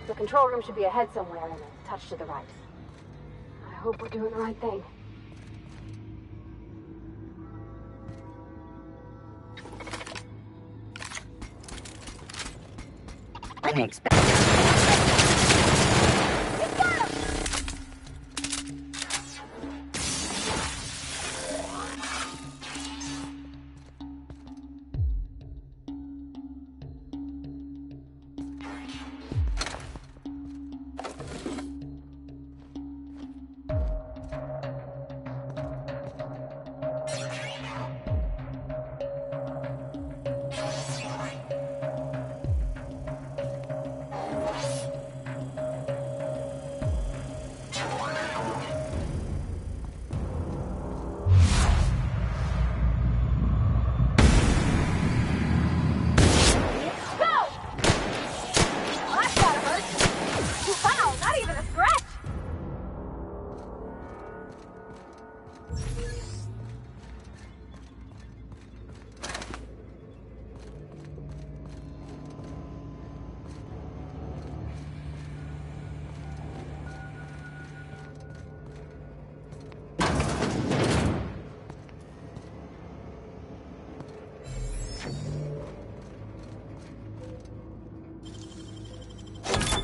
The control room should be ahead somewhere and a touch to the right. I hope we're doing the right thing.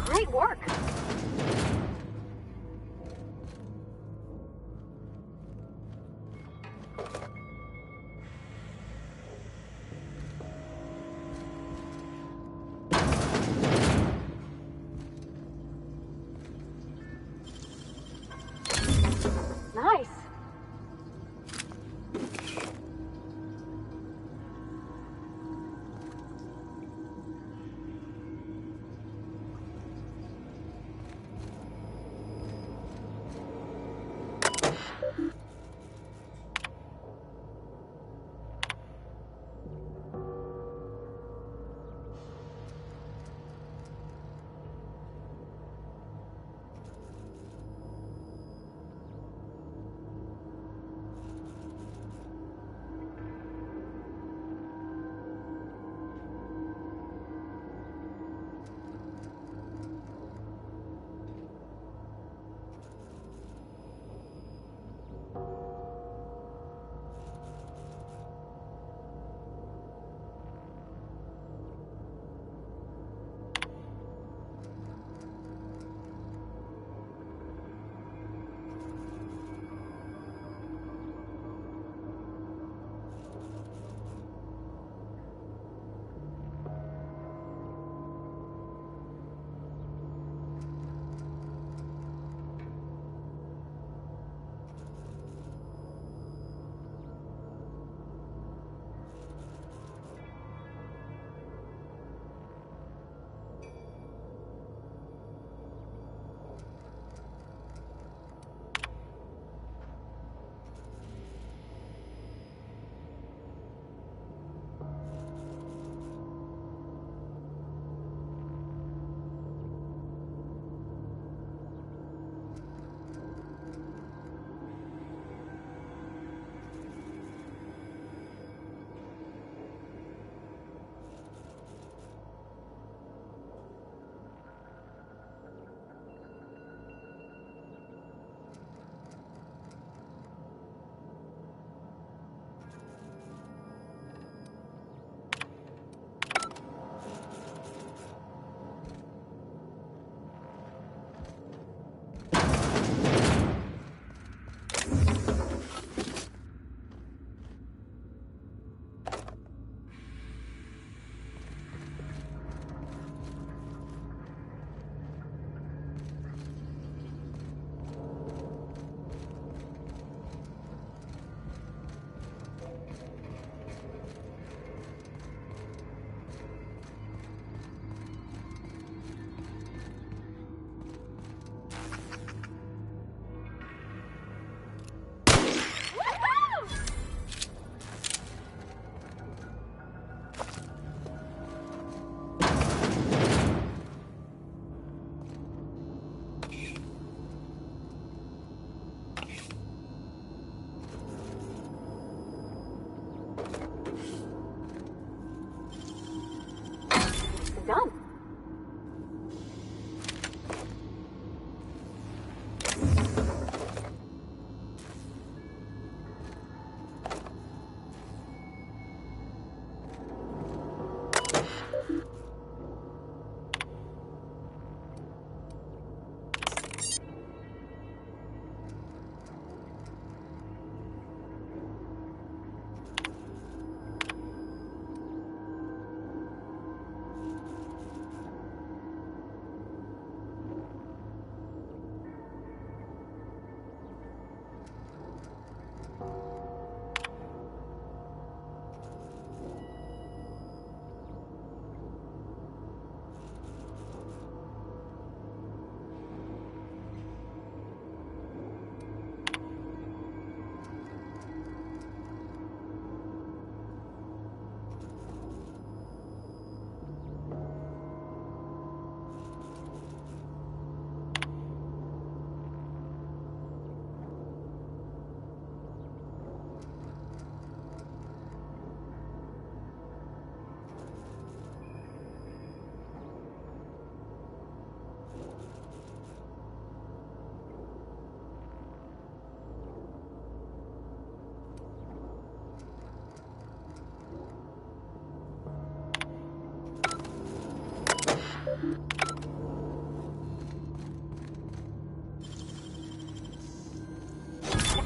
Great work! Nice!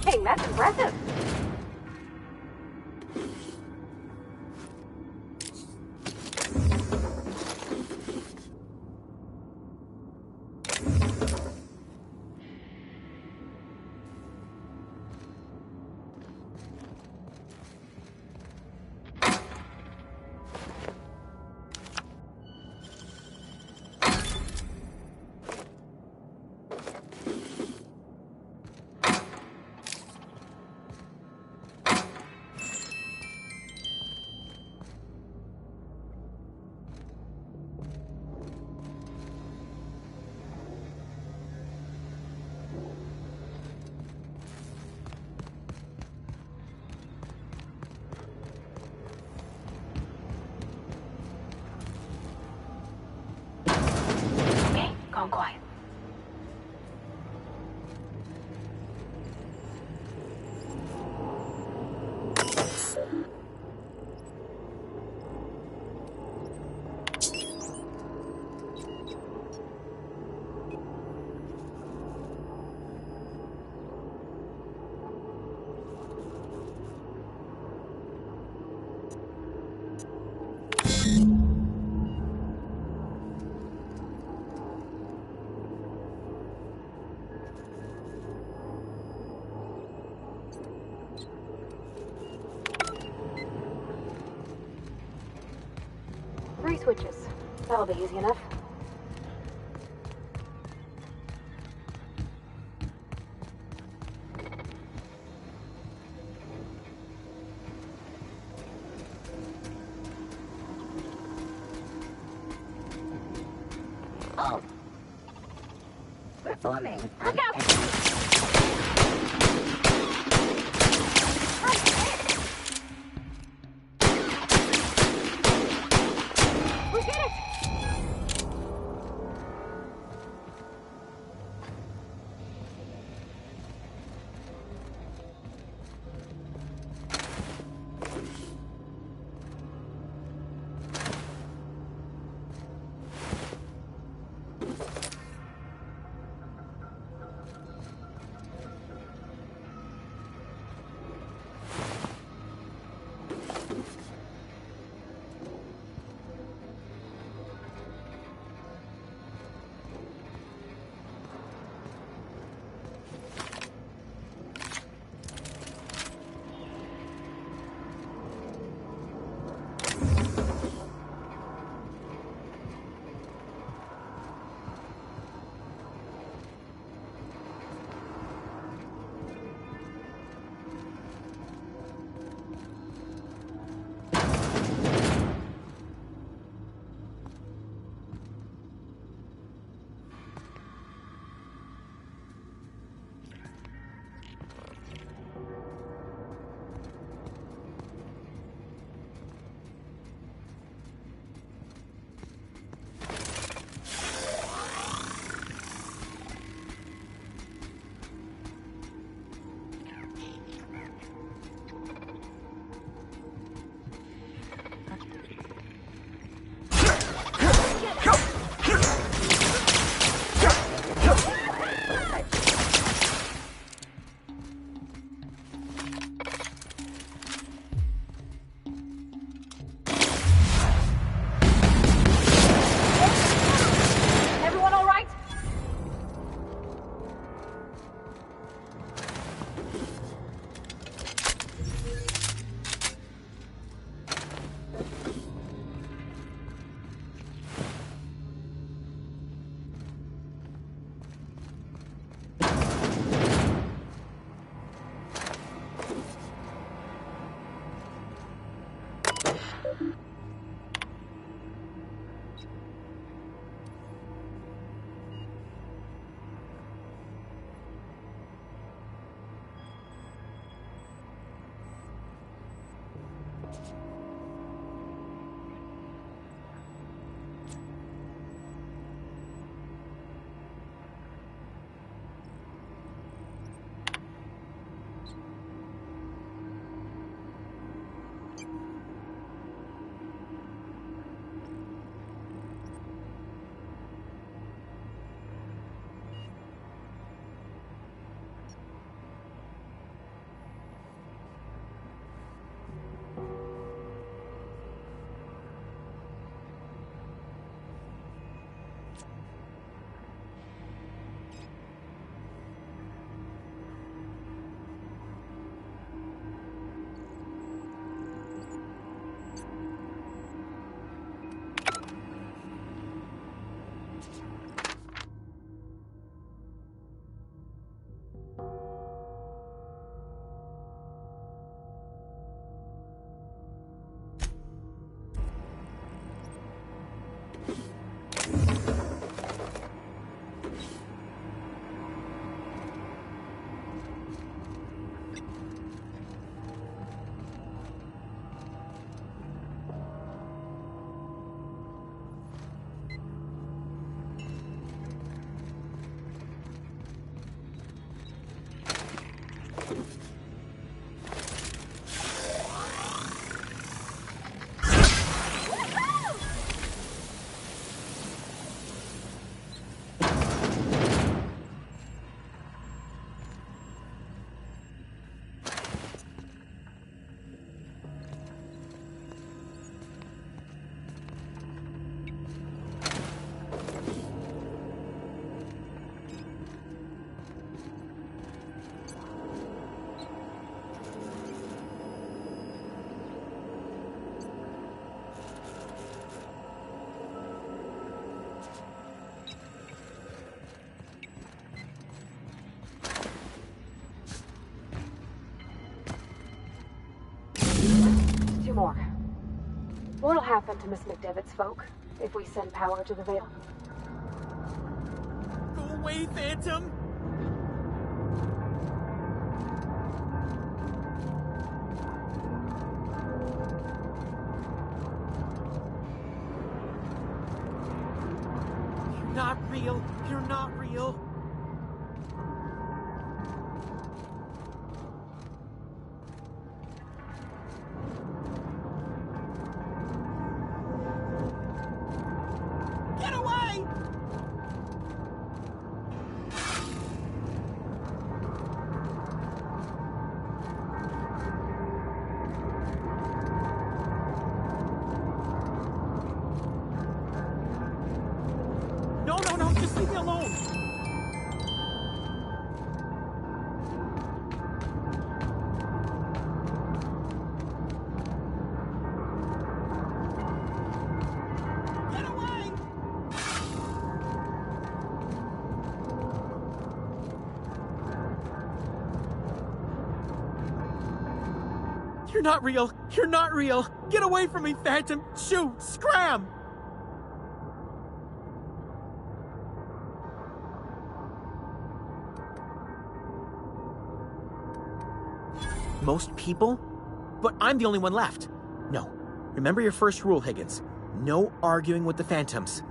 Dang, that's impressive. Gone quiet. Three switches. That'll be easy enough. Oh. Performing. Look out! We did it! more. What'll happen to Miss McDevitt's folk if we send power to the Veil? Go away, Phantom! You're not real. You're not real. Get away! No, no, no, just leave me alone! Get away! You're not real! You're not real! Get away from me, Phantom! Shoot! Scram! Most people? But I'm the only one left. No. Remember your first rule, Higgins. No arguing with the Phantoms.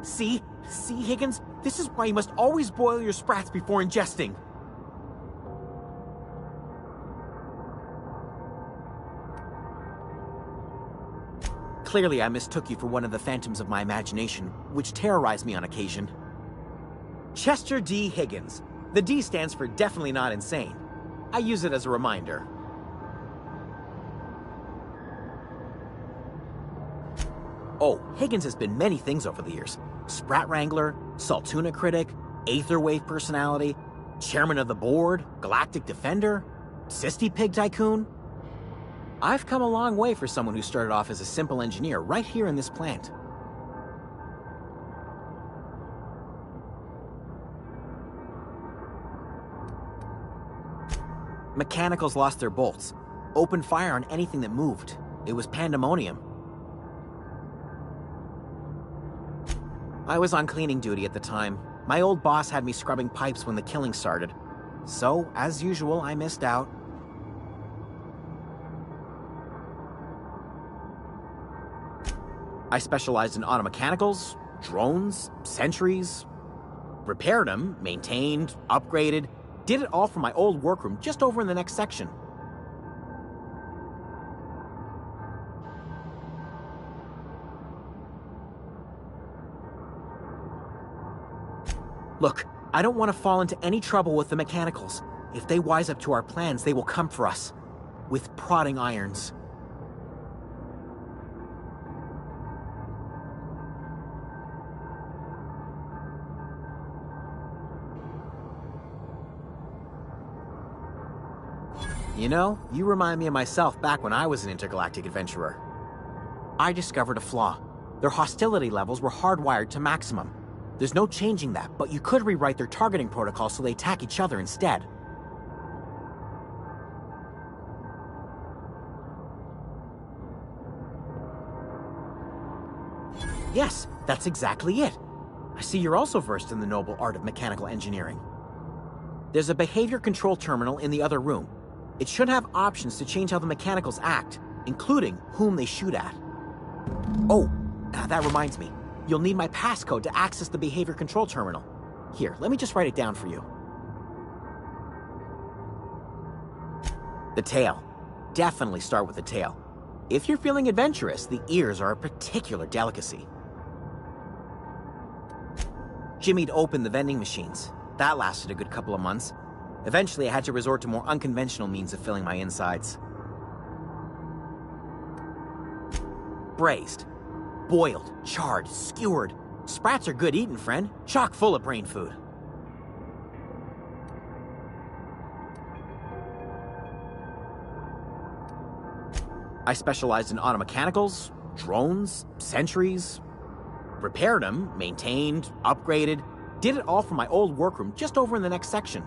See? See, Higgins? This is why you must always boil your sprats before ingesting. Clearly, I mistook you for one of the phantoms of my imagination, which terrorized me on occasion. Chester D. Higgins. The D stands for definitely not insane. I use it as a reminder. Oh, Higgins has been many things over the years. Sprat Wrangler, Saltuna Critic, Aetherwave Personality, Chairman of the Board, Galactic Defender, Sisty Pig Tycoon. I've come a long way for someone who started off as a simple engineer right here in this plant. Mechanicals lost their bolts. Opened fire on anything that moved. It was pandemonium. I was on cleaning duty at the time. My old boss had me scrubbing pipes when the killing started. So, as usual, I missed out. I specialized in automechanicals, drones, sentries. Repaired them, maintained, upgraded. Did it all from my old workroom just over in the next section. Look, I don't want to fall into any trouble with the mechanicals. If they wise up to our plans, they will come for us. With prodding irons. You know, you remind me of myself back when I was an intergalactic adventurer. I discovered a flaw. Their hostility levels were hardwired to maximum. There's no changing that, but you could rewrite their targeting protocol so they attack each other instead. Yes, that's exactly it. I see you're also versed in the noble art of mechanical engineering. There's a behavior control terminal in the other room. It should have options to change how the mechanicals act, including whom they shoot at. Oh, that reminds me. You'll need my passcode to access the behavior control terminal. Here, let me just write it down for you. The tail. Definitely start with the tail. If you're feeling adventurous, the ears are a particular delicacy. Jimmy'd opened the vending machines. That lasted a good couple of months. Eventually, I had to resort to more unconventional means of filling my insides. Braised. Boiled, charred, skewered. Sprats are good eating, friend. Chock full of brain food. I specialized in automechanicals, drones, sentries. Repaired them, maintained, upgraded. Did it all from my old workroom just over in the next section.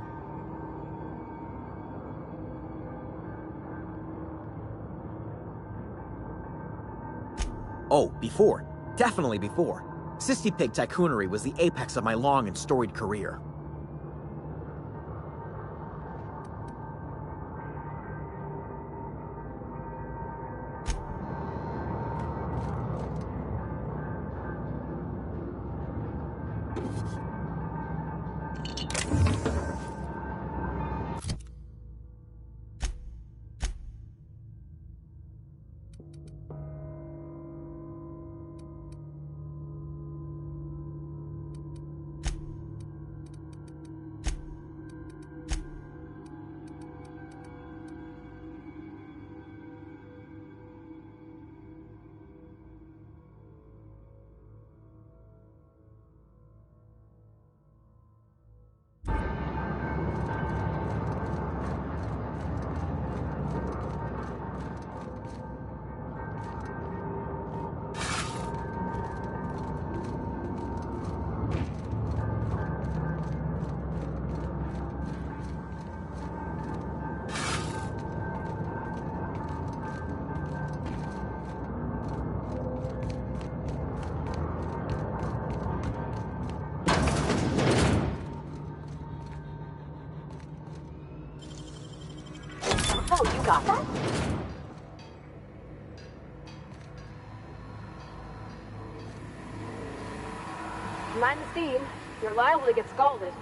Oh, before. Definitely before. Cysty Pig tycoonery was the apex of my long and storied career. Oh, you got that? Mind the steam. You're liable to get scalded.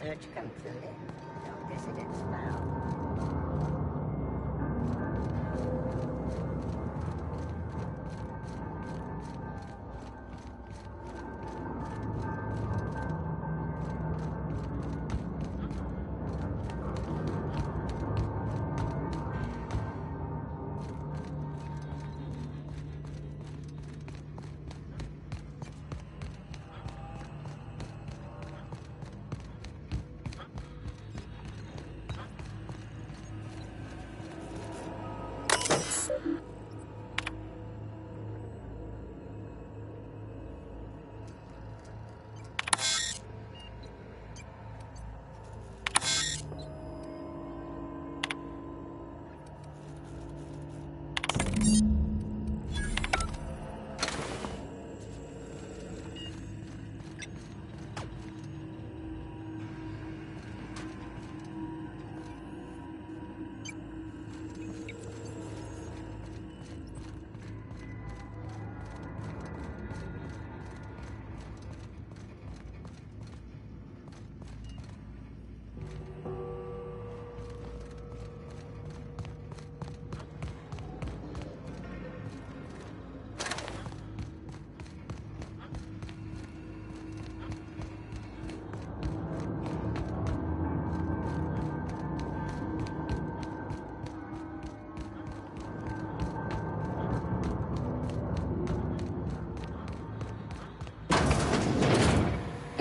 Search concluded. No dissidents found.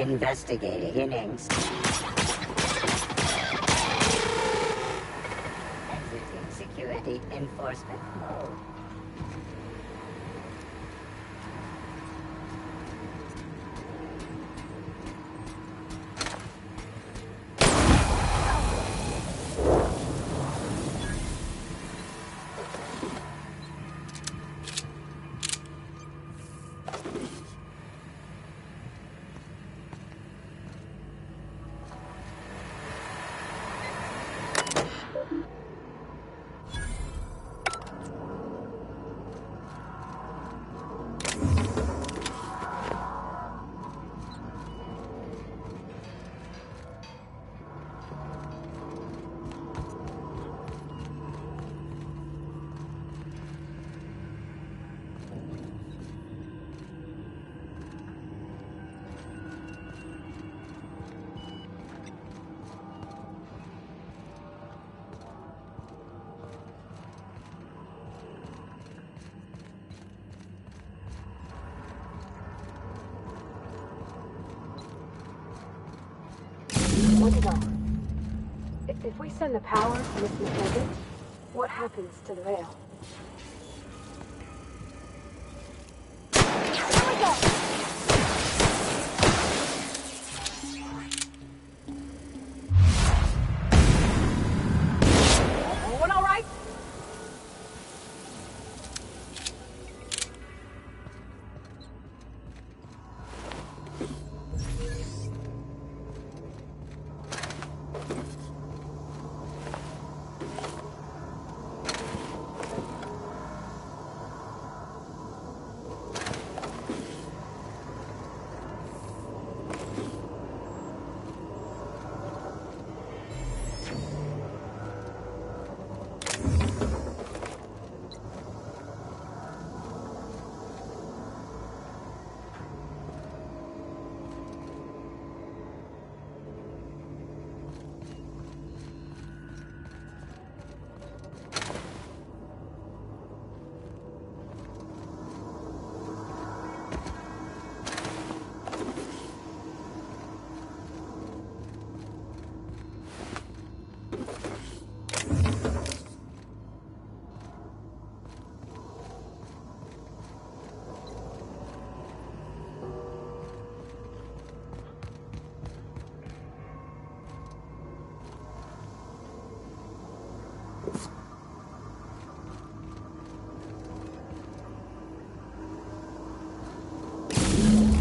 Investigating innings. Exiting security enforcement mode. Where to go? If we send the power to this magnet, what happens to the rail? Here we go! Everyone all right?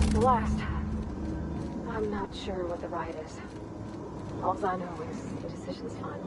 The last. I'm not sure what the ride is. All I know is the decision's final.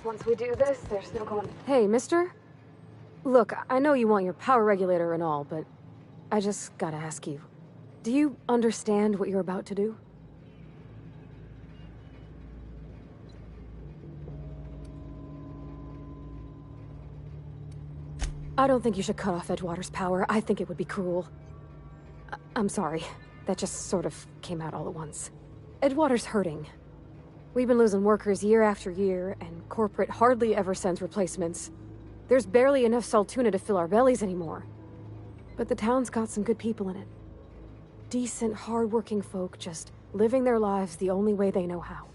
Once we do this, there's no going... Hey, mister? Look, I know you want your power regulator and all, but I just gotta ask you. Do you understand what you're about to do? I don't think you should cut off Edgewater's power. I think it would be cruel. I'm sorry. That just sort of came out all at once. Edgewater's hurting. We've been losing workers year after year, and corporate hardly ever sends replacements. There's barely enough saltuna to fill our bellies anymore. But the town's got some good people in it. Decent, hard-working folk just living their lives the only way they know how.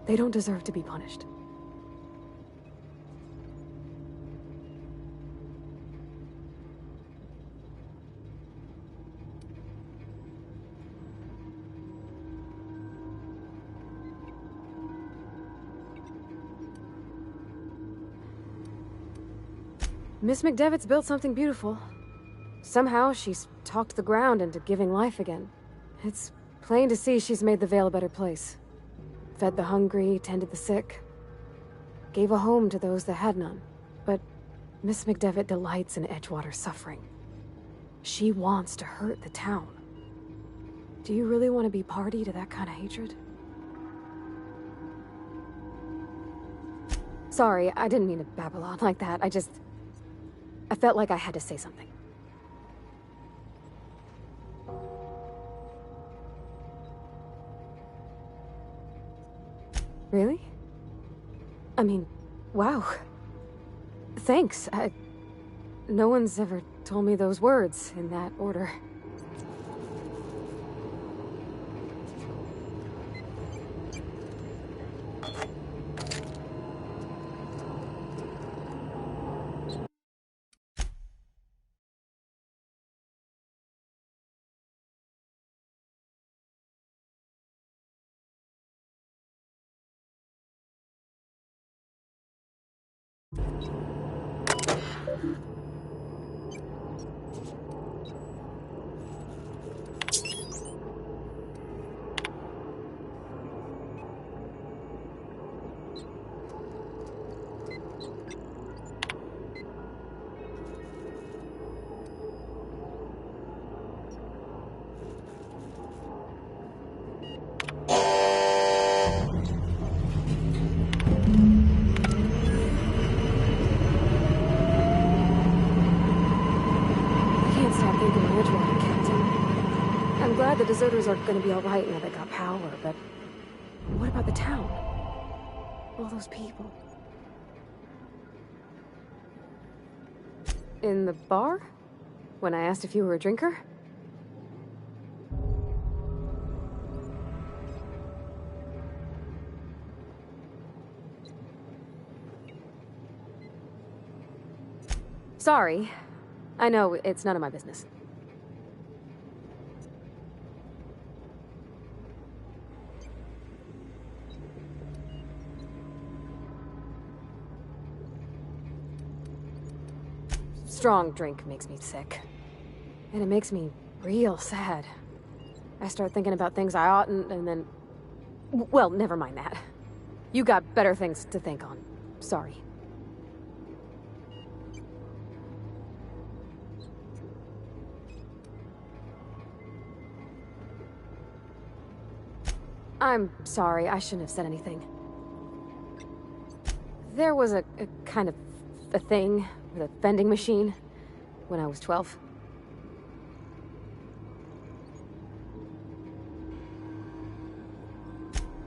They don't deserve to be punished. Miss McDevitt's built something beautiful. Somehow, she's talked the ground into giving life again. It's plain to see she's made the Vale a better place. Fed the hungry, tended the sick. Gave a home to those that had none. But Miss McDevitt delights in Edgewater's suffering. She wants to hurt the town. Do you really want to be party to that kind of hatred? Sorry, I didn't mean to babble on like that. I felt like I had to say something. Really? I mean, wow. Thanks. No one's ever told me those words in that order. The deserters are gonna be alright now they got power, but what about the town? All those people. In the bar? When I asked if you were a drinker? Sorry. I know, it's none of my business. Strong drink makes me sick. And it makes me real sad. I start thinking about things I oughtn't, and then... Well, never mind that. You got better things to think on. Sorry. I'm sorry, I shouldn't have said anything. There was a kind of a thing with a vending machine when I was 12.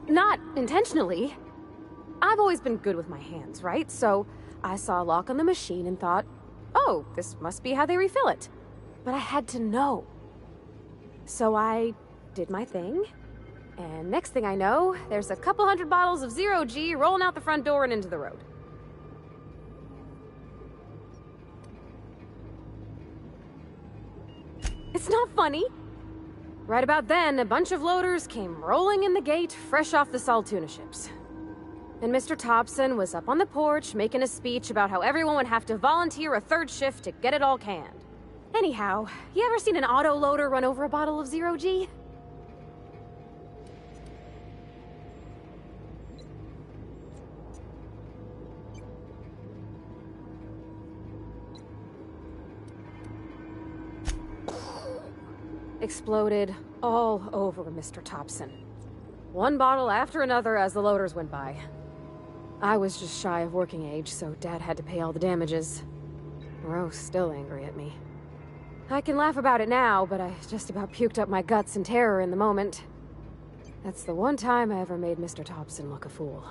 Not intentionally. I've always been good with my hands, right? So I saw a lock on the machine and thought, oh, this must be how they refill it. But I had to know. So I did my thing, and next thing I know, there's a couple hundred bottles of 0G rolling out the front door and into the road. It's not funny. Right about then, a bunch of loaders came rolling in the gate, fresh off the Saltuna ships. And Mr. Thompson was up on the porch making a speech about how everyone would have to volunteer a third shift to get it all canned. Anyhow, you ever seen an auto loader run over a bottle of 0G? Exploded all over Mr. Thompson. One bottle after another as the loaders went by. I was just shy of working age, so Dad had to pay all the damages. Rose still angry at me. I can laugh about it now, but I just about puked up my guts in terror in the moment. That's the one time I ever made Mr. Thompson look a fool.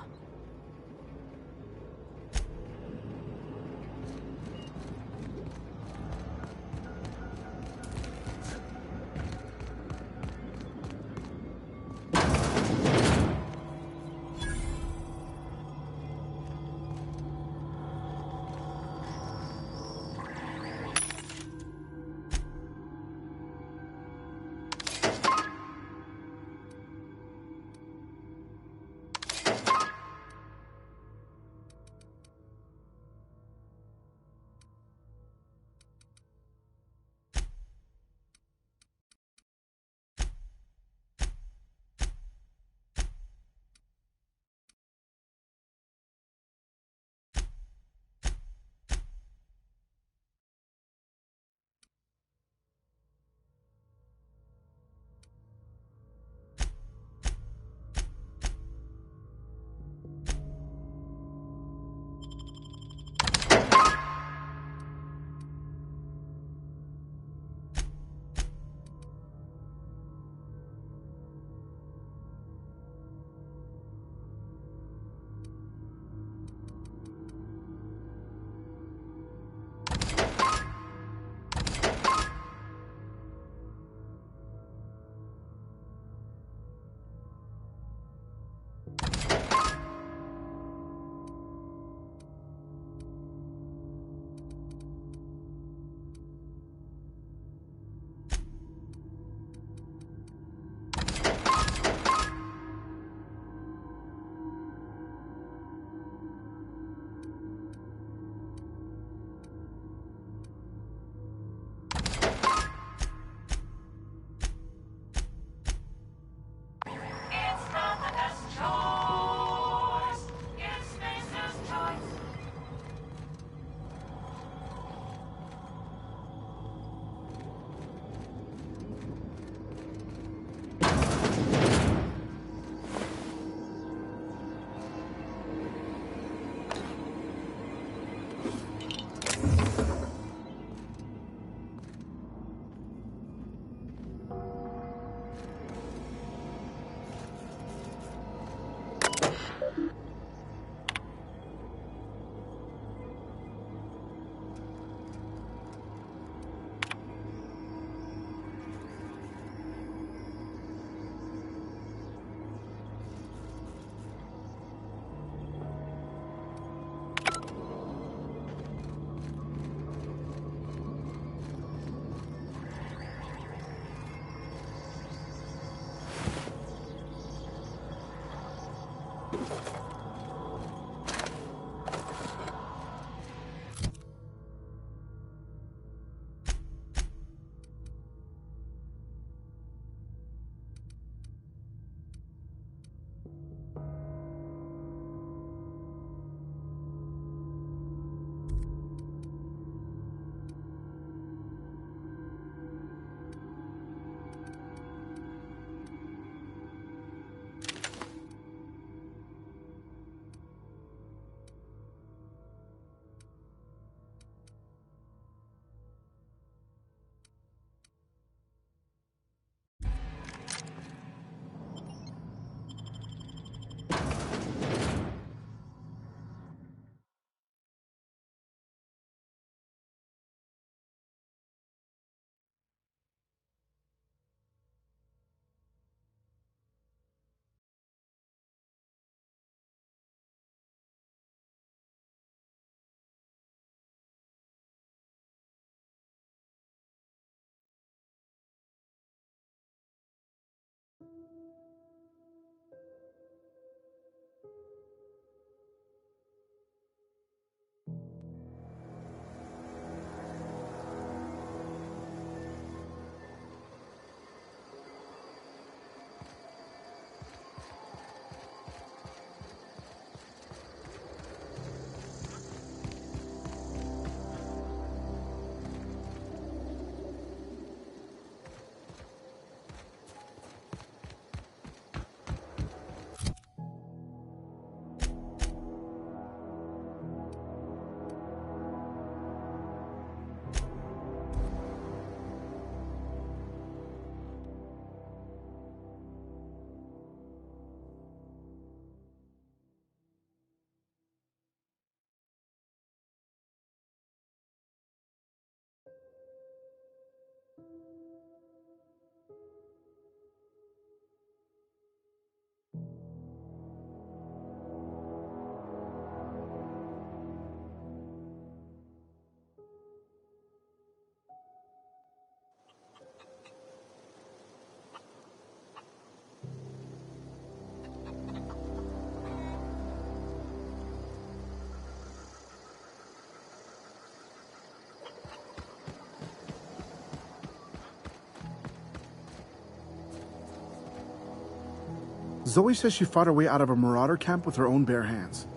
Zoe says she fought her way out of a marauder camp with her own bare hands.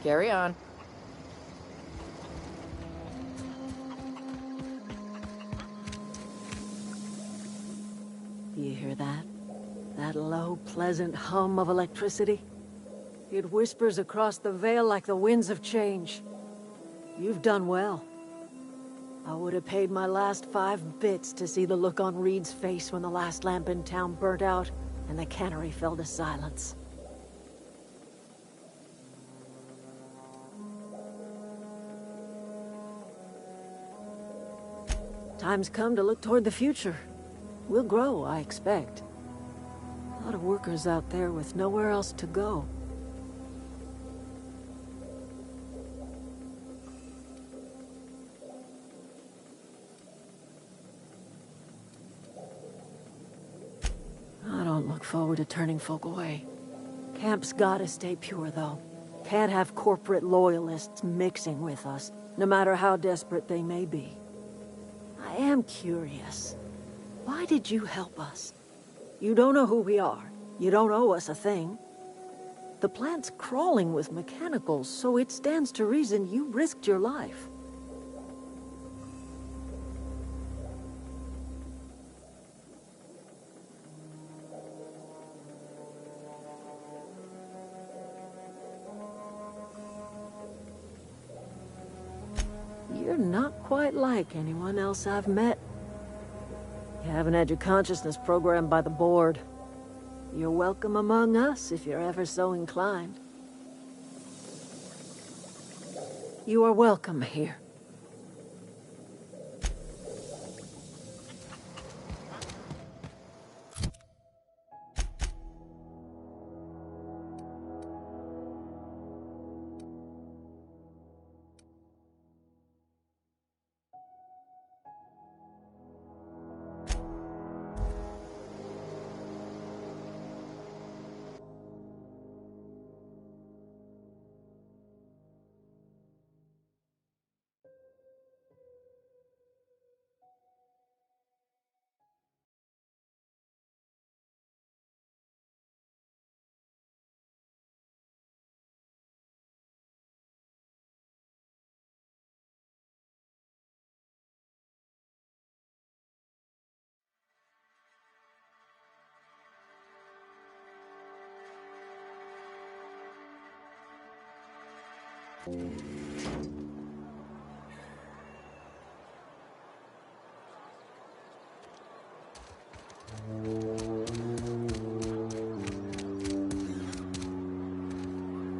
Carry on. Do you hear that? That low, pleasant hum of electricity? It whispers across the veil like the winds of change. You've done well. I would have paid my last 5 bits to see the look on Reed's face when the last lamp in town burnt out and the cannery fell to silence. Time's come to look toward the future. We'll grow, I expect. A lot of workers out there with nowhere else to go. I don't look forward to turning folk away. Camp's gotta stay pure, though. Can't have corporate loyalists mixing with us, no matter how desperate they may be. I am curious. Why did you help us? You don't know who we are. You don't owe us a thing. The plant's crawling with mechanicals, so it stands to reason you risked your life. You're not quite like anyone else I've met. You haven't had your consciousness programmed by the board. You're welcome among us if you're ever so inclined. You are welcome here.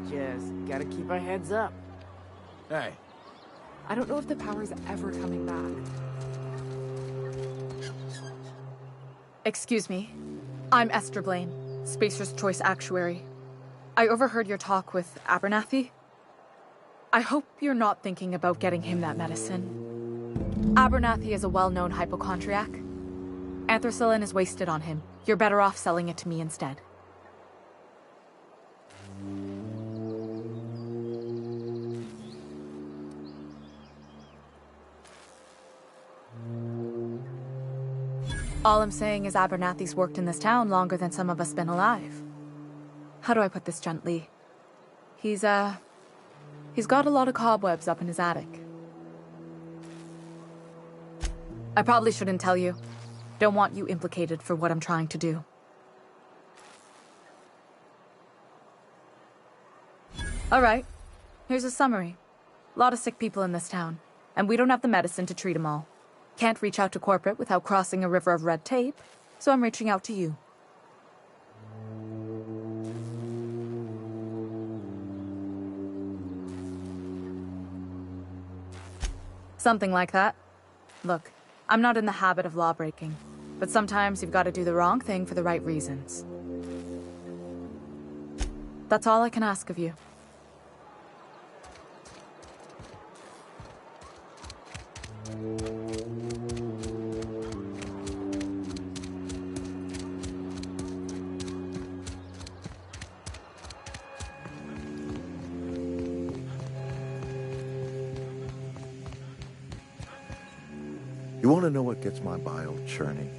Just gotta keep our heads up. Hey. I don't know if the power's ever coming back. Excuse me. I'm Esther Blaine, Spacer's Choice Actuary. I overheard your talk with Abernathy. I hope you're not thinking about getting him that medicine. Abernathy is a well-known hypochondriac. Anthracillin is wasted on him. You're better off selling it to me instead. All I'm saying is Abernathy's worked in this town longer than some of us been alive. How do I put this gently? He's got a lot of cobwebs up in his attic. I probably shouldn't tell you. Don't want you implicated for what I'm trying to do. Alright, here's a summary. A lot of sick people in this town, and we don't have the medicine to treat them all. Can't reach out to corporate without crossing a river of red tape, so I'm reaching out to you. Something like that. Look, I'm not in the habit of law-breaking, but sometimes you've got to do the wrong thing for the right reasons. That's all I can ask of you. You want to know what gets my bile churning?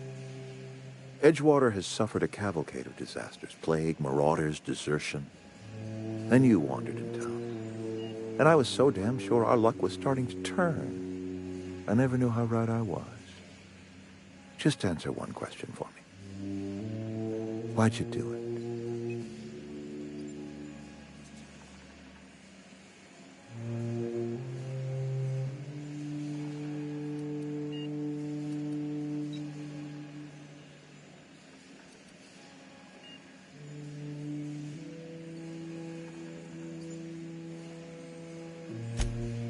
Edgewater has suffered a cavalcade of disasters. Plague, marauders, desertion. Then you wandered in town. And I was so damn sure our luck was starting to turn. I never knew how right I was. Just answer one question for me. Why'd you do it?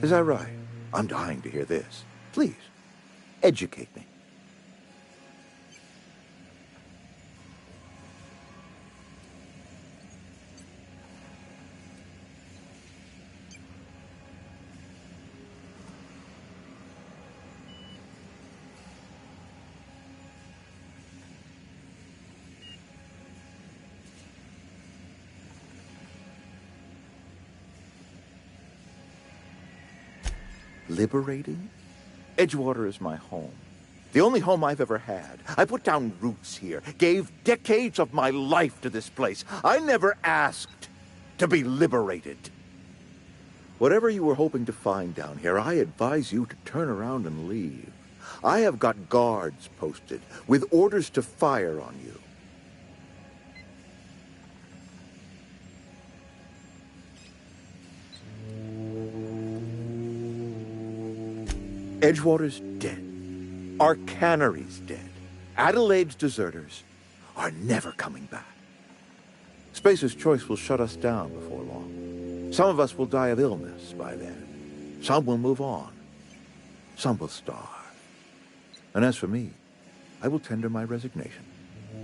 Is that right? I'm dying to hear this. Please, educate me. Liberating? Edgewater is my home. The only home I've ever had. I put down roots here, gave decades of my life to this place. I never asked to be liberated. Whatever you were hoping to find down here, I advise you to turn around and leave. I have got guards posted with orders to fire on you. Edgewater's dead. Our cannery's dead. Adelaide's deserters are never coming back. Spacer's Choice will shut us down before long. Some of us will die of illness by then. Some will move on. Some will starve. And as for me, I will tender my resignation,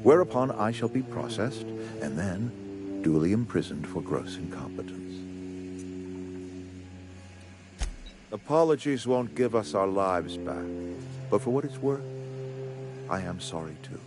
whereupon I shall be processed and then duly imprisoned for gross incompetence. Apologies won't give us our lives back, but for what it's worth, I am sorry too.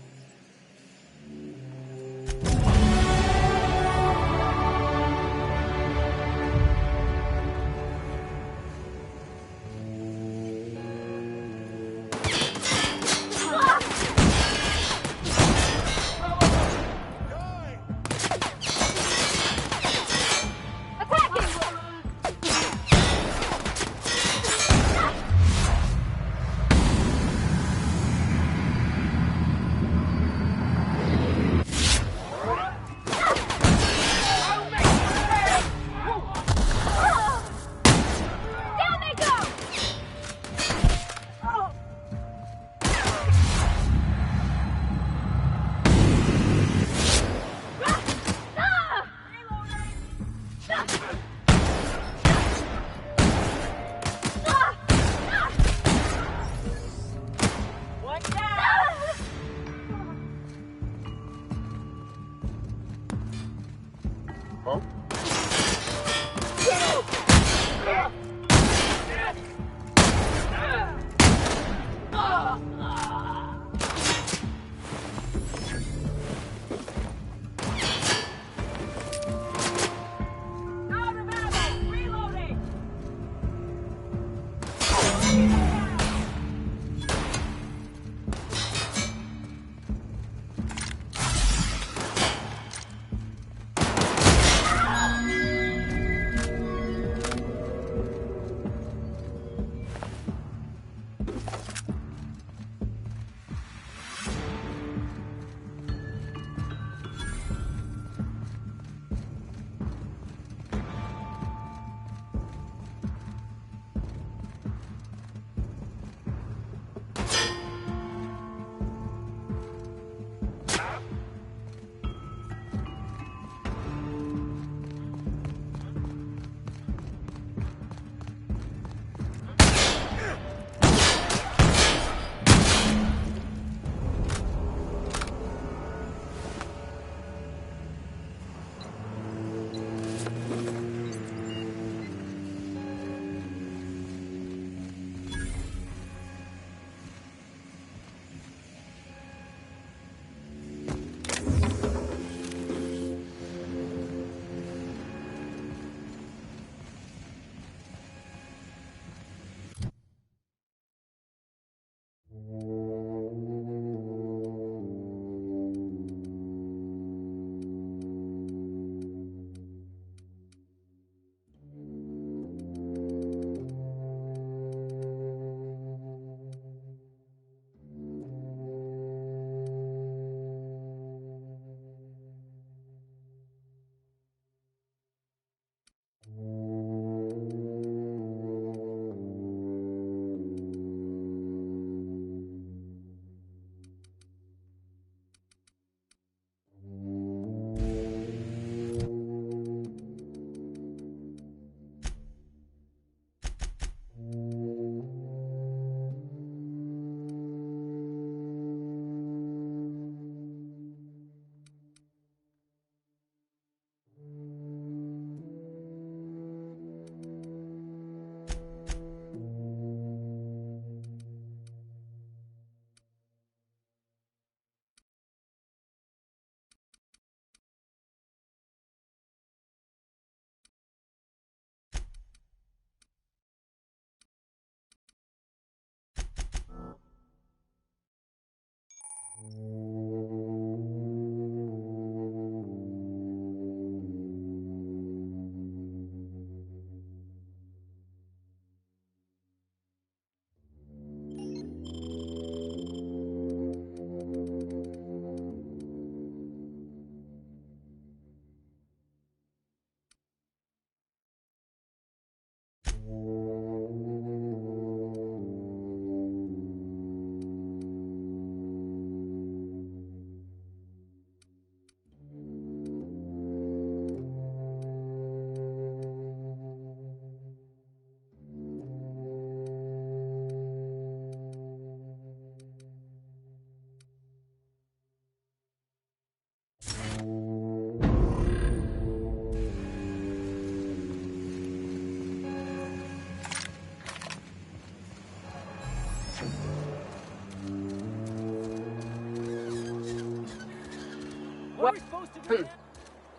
What are we supposed to do?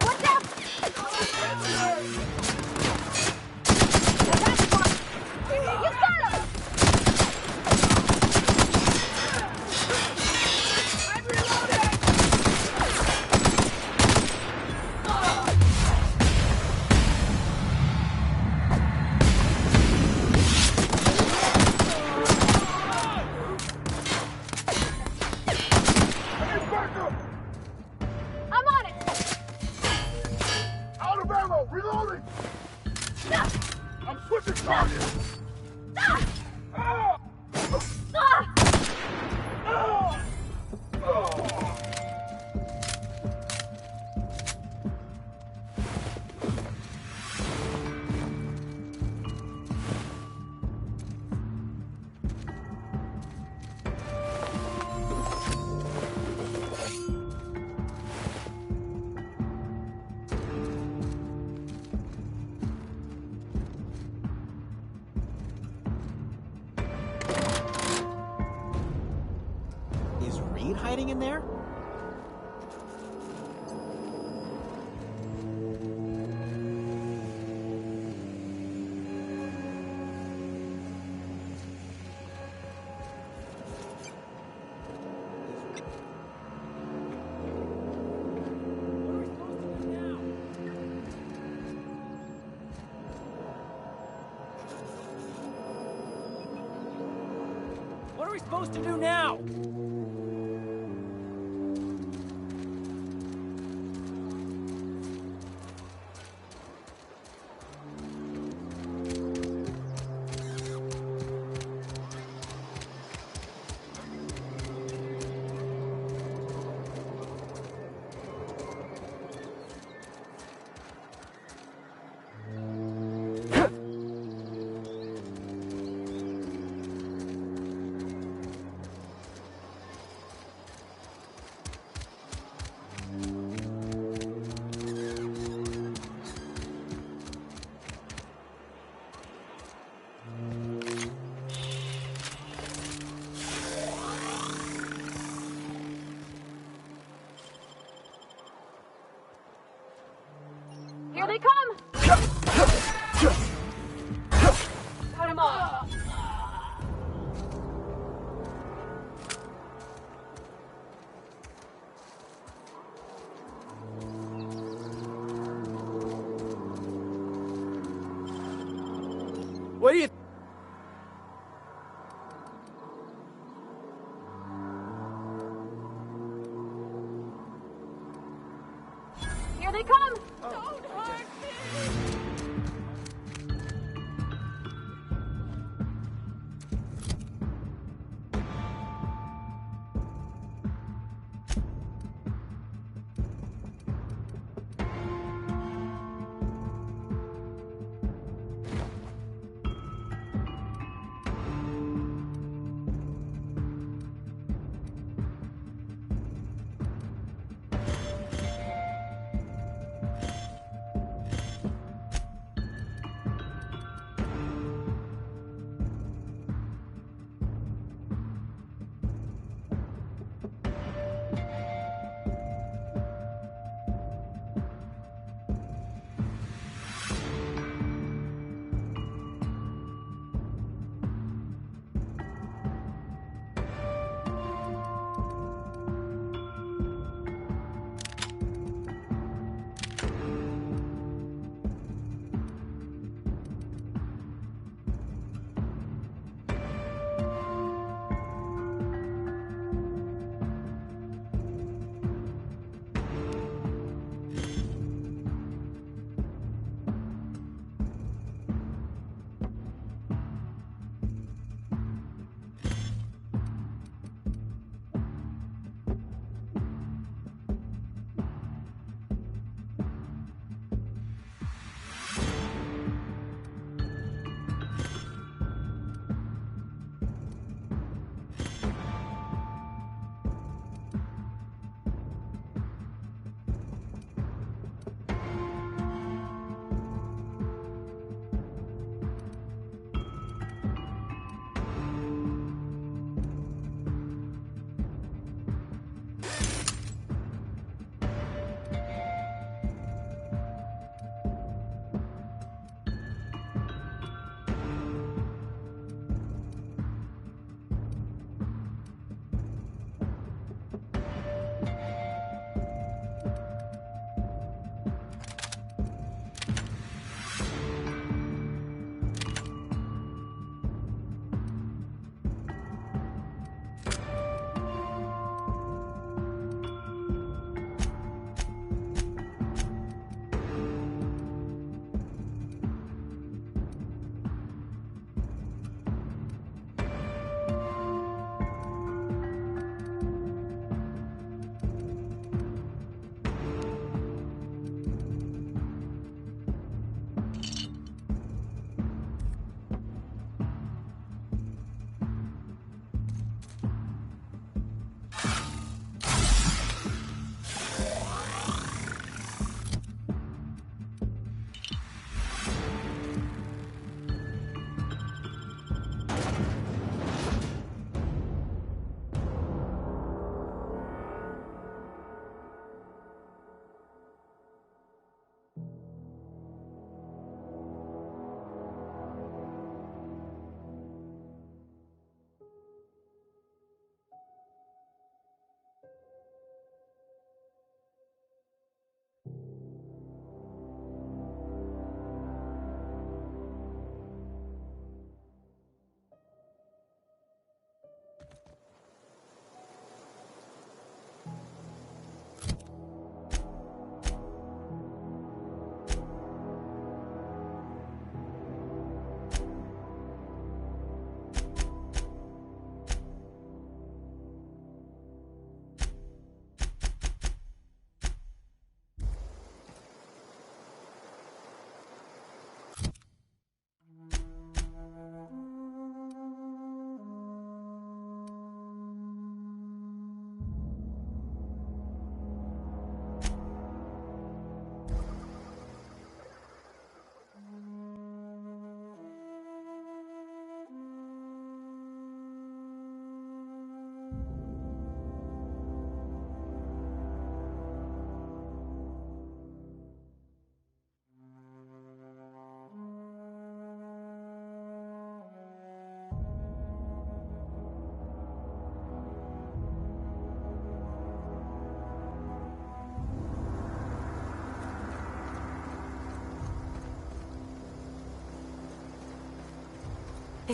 Watch out! You got him! I'm reloading! I'm on it! Out of ammo! Reloading! I'm switching targets! Is Reed hiding in there? What are we supposed to do now? Here they come! Cut him off! What do you... Here they come!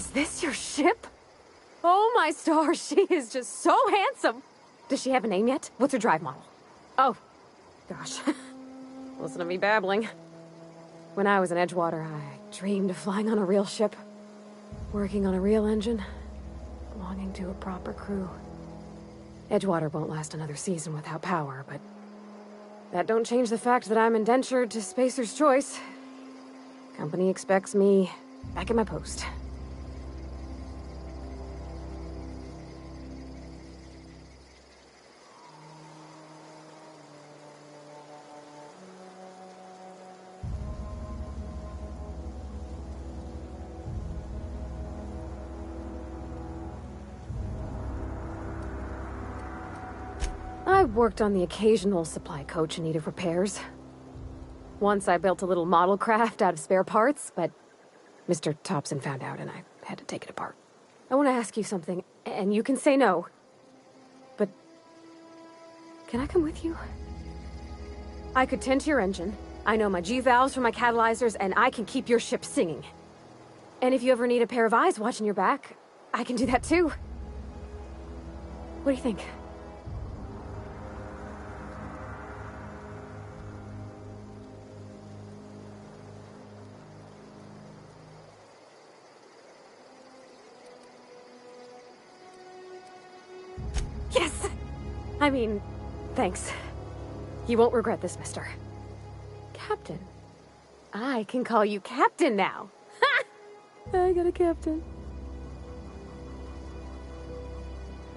Is this your ship? Oh my stars, she is just so handsome. Does she have a name yet? What's her drive model? Oh, gosh. Listen to me babbling. When I was in Edgewater, I dreamed of flying on a real ship, working on a real engine, belonging to a proper crew. Edgewater won't last another season without power, but that don't change the fact that I'm indentured to Spacer's Choice. Company expects me back at my post. I've worked on the occasional supply coach in need of repairs. Once I built a little model craft out of spare parts, but Mr. Thompson found out and I had to take it apart. I want to ask you something, and you can say no, but can I come with you? I could tend to your engine. I know my G-valves from my catalyzers, and I can keep your ship singing. And if you ever need a pair of eyes watching your back, I can do that too. What do you think? Yes! I mean, thanks. You won't regret this, mister. Captain. I can call you Captain now. Ha! I got a captain.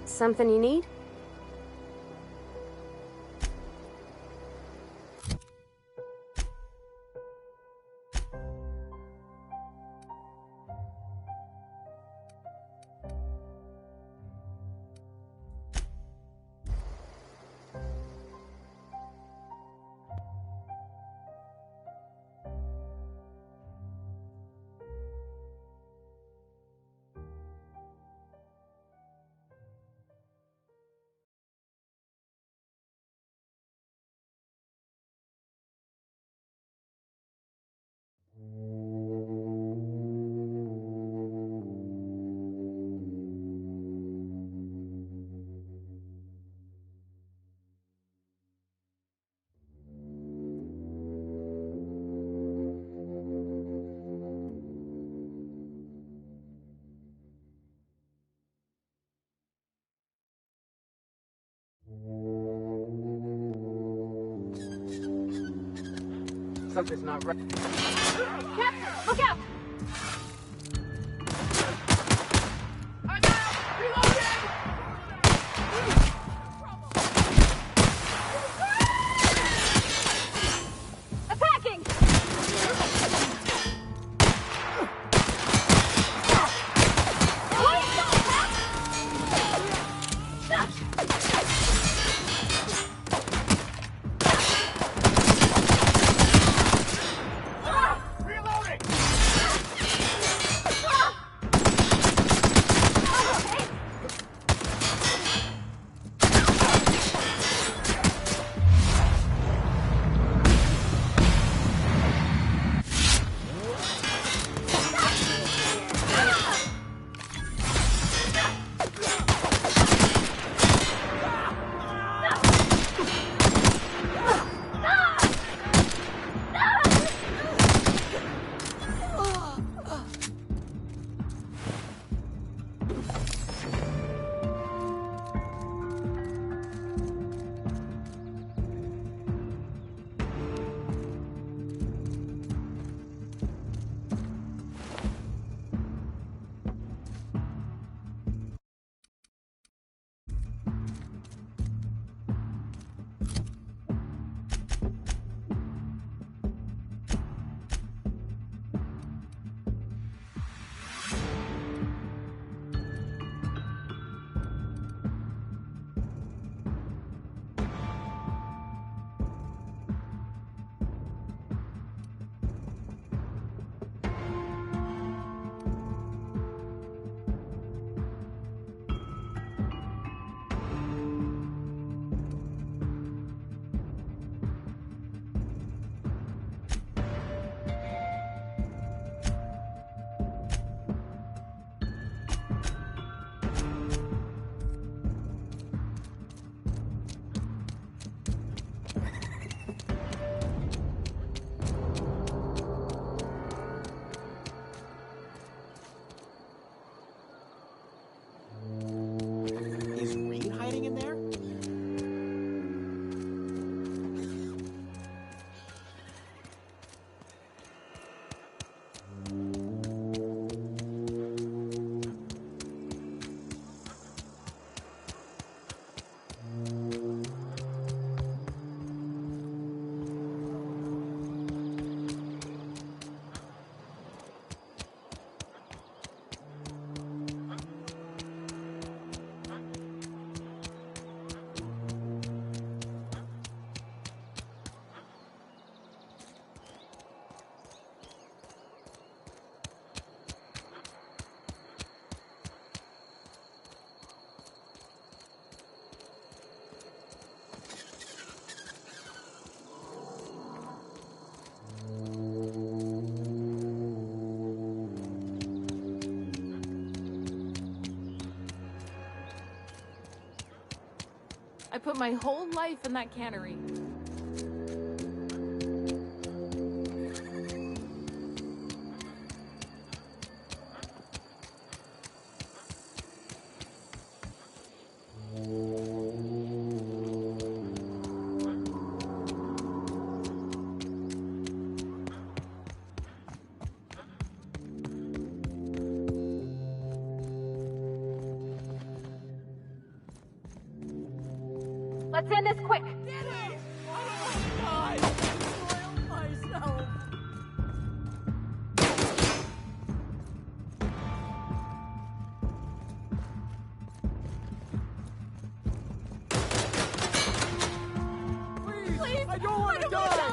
Something you need? Something's not right. Captain, look out! Attacking! Reloading! put my whole life in that cannery. Let's end this quick. Please, I don't want to die!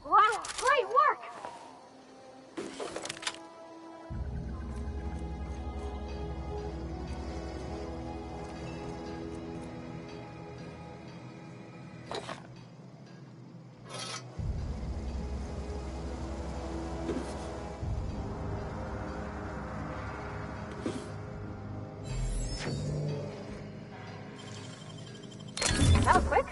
Wow, great work! That was quick.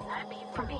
Not a peep from me.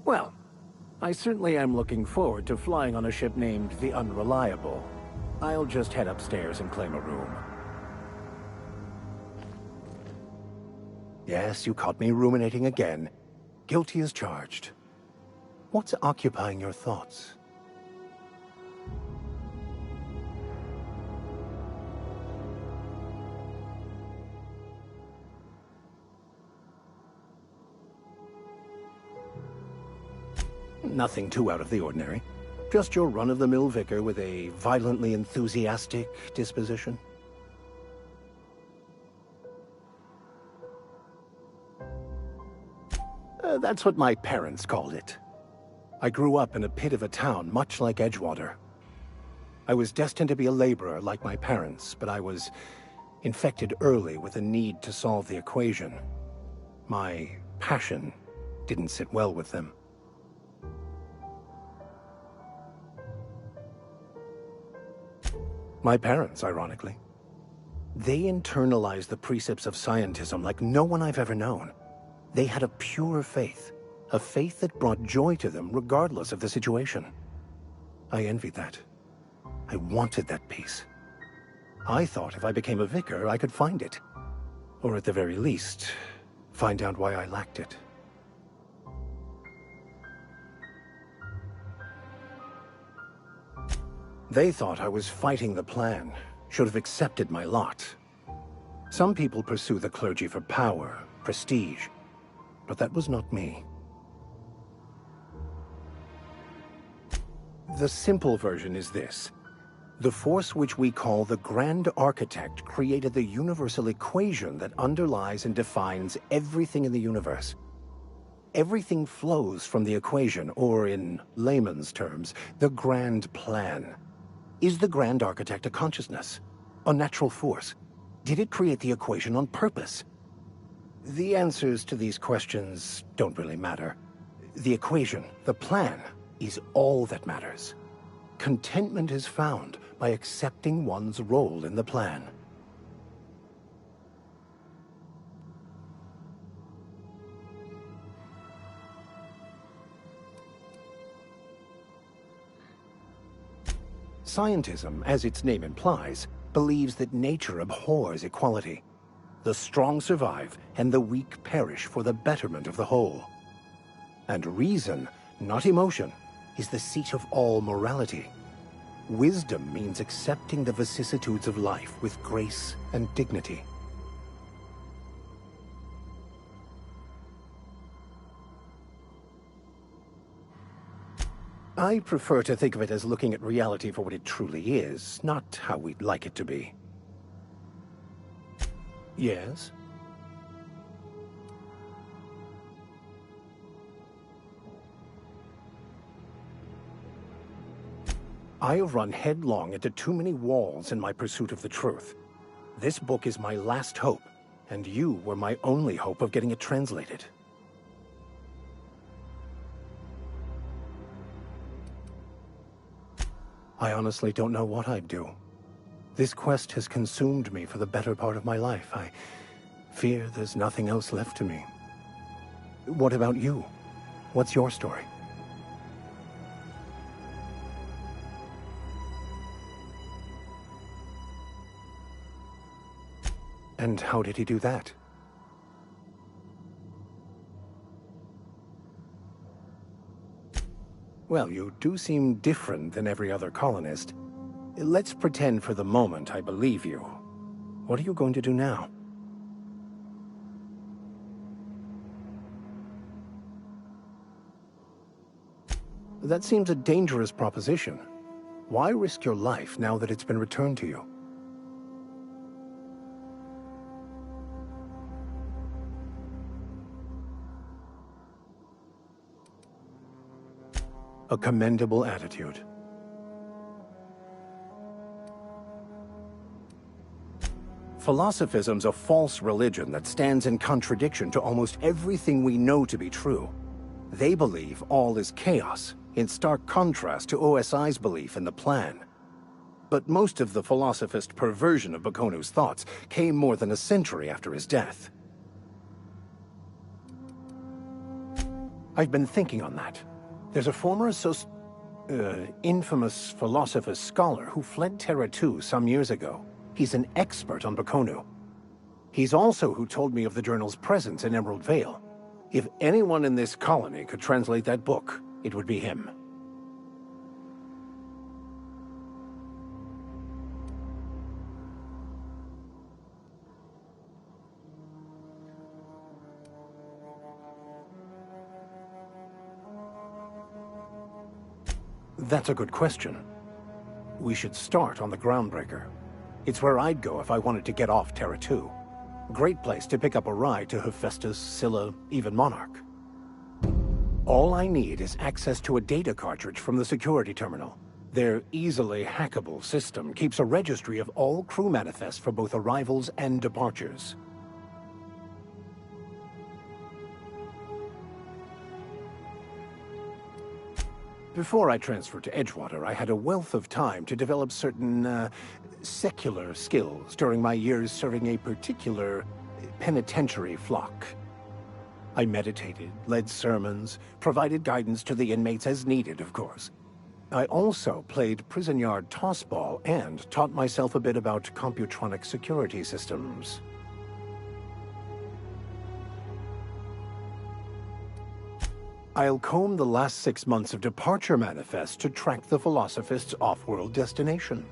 Well, I certainly am looking forward to flying on a ship named the Unreliable. I'll just head upstairs and claim a room. Yes, you caught me ruminating again. Guilty as charged. What's occupying your thoughts? Nothing too out of the ordinary. Just your run-of-the-mill vicar with a violently enthusiastic disposition. That's what my parents called it. I grew up in a pit of a town, much like Edgewater. I was destined to be a laborer like my parents, but I was infected early with a need to solve the equation. My passion didn't sit well with them. My parents, ironically. They internalized the precepts of scientism like no one I've ever known. They had a pure faith, a faith that brought joy to them regardless of the situation. I envied that. I wanted that peace. I thought if I became a vicar, I could find it. Or at the very least, find out why I lacked it. They thought I was fighting the plan, should have accepted my lot. Some people pursue the clergy for power, prestige, but that was not me. The simple version is this. The force which we call the Grand Architect created the universal equation that underlies and defines everything in the universe. Everything flows from the equation, or in layman's terms, the grand plan. Is the Grand Architect a consciousness? A natural force? Did it create the equation on purpose? The answers to these questions don't really matter. The equation, the plan, is all that matters. Contentment is found by accepting one's role in the plan. Scientism, as its name implies, believes that nature abhors equality. The strong survive, and the weak perish for the betterment of the whole. And reason, not emotion, is the seat of all morality. Wisdom means accepting the vicissitudes of life with grace and dignity. I prefer to think of it as looking at reality for what it truly is, not how we'd like it to be. Yes? I have run headlong into too many walls in my pursuit of the truth. This book is my last hope, and you were my only hope of getting it translated. I honestly don't know what I'd do. This quest has consumed me for the better part of my life. I fear there's nothing else left to me. What about you? What's your story? And how did he do that? Well, you do seem different than every other colonist. Let's pretend for the moment I believe you. What are you going to do now? That seems a dangerous proposition. Why risk your life now that it's been returned to you? A commendable attitude. Philosophism's a false religion that stands in contradiction to almost everything we know to be true. They believe all is chaos, in stark contrast to OSI's belief in the plan. But most of the philosophist perversion of Bakonu's thoughts came more than a century after his death. I've been thinking on that. There's a former infamous philosophist scholar who fled Terra 2 some years ago. He's an expert on Bakonu. He's also who told me of the journal's presence in Emerald Vale. If anyone in this colony could translate that book, it would be him. That's a good question. We should start on the Groundbreaker. It's where I'd go if I wanted to get off Terra 2. Great place to pick up a ride to Hephaestus, Scylla, even Monarch. All I need is access to a data cartridge from the security terminal. Their easily hackable system keeps a registry of all crew manifests for both arrivals and departures. Before I transferred to Edgewater, I had a wealth of time to develop certain, secular skills during my years serving a particular penitentiary flock. I meditated, led sermons, provided guidance to the inmates as needed, of course. I also played prison yard tossball and taught myself a bit about computronic security systems. I'll comb the last 6 months of departure manifests to track the Philosophist's off-world destination.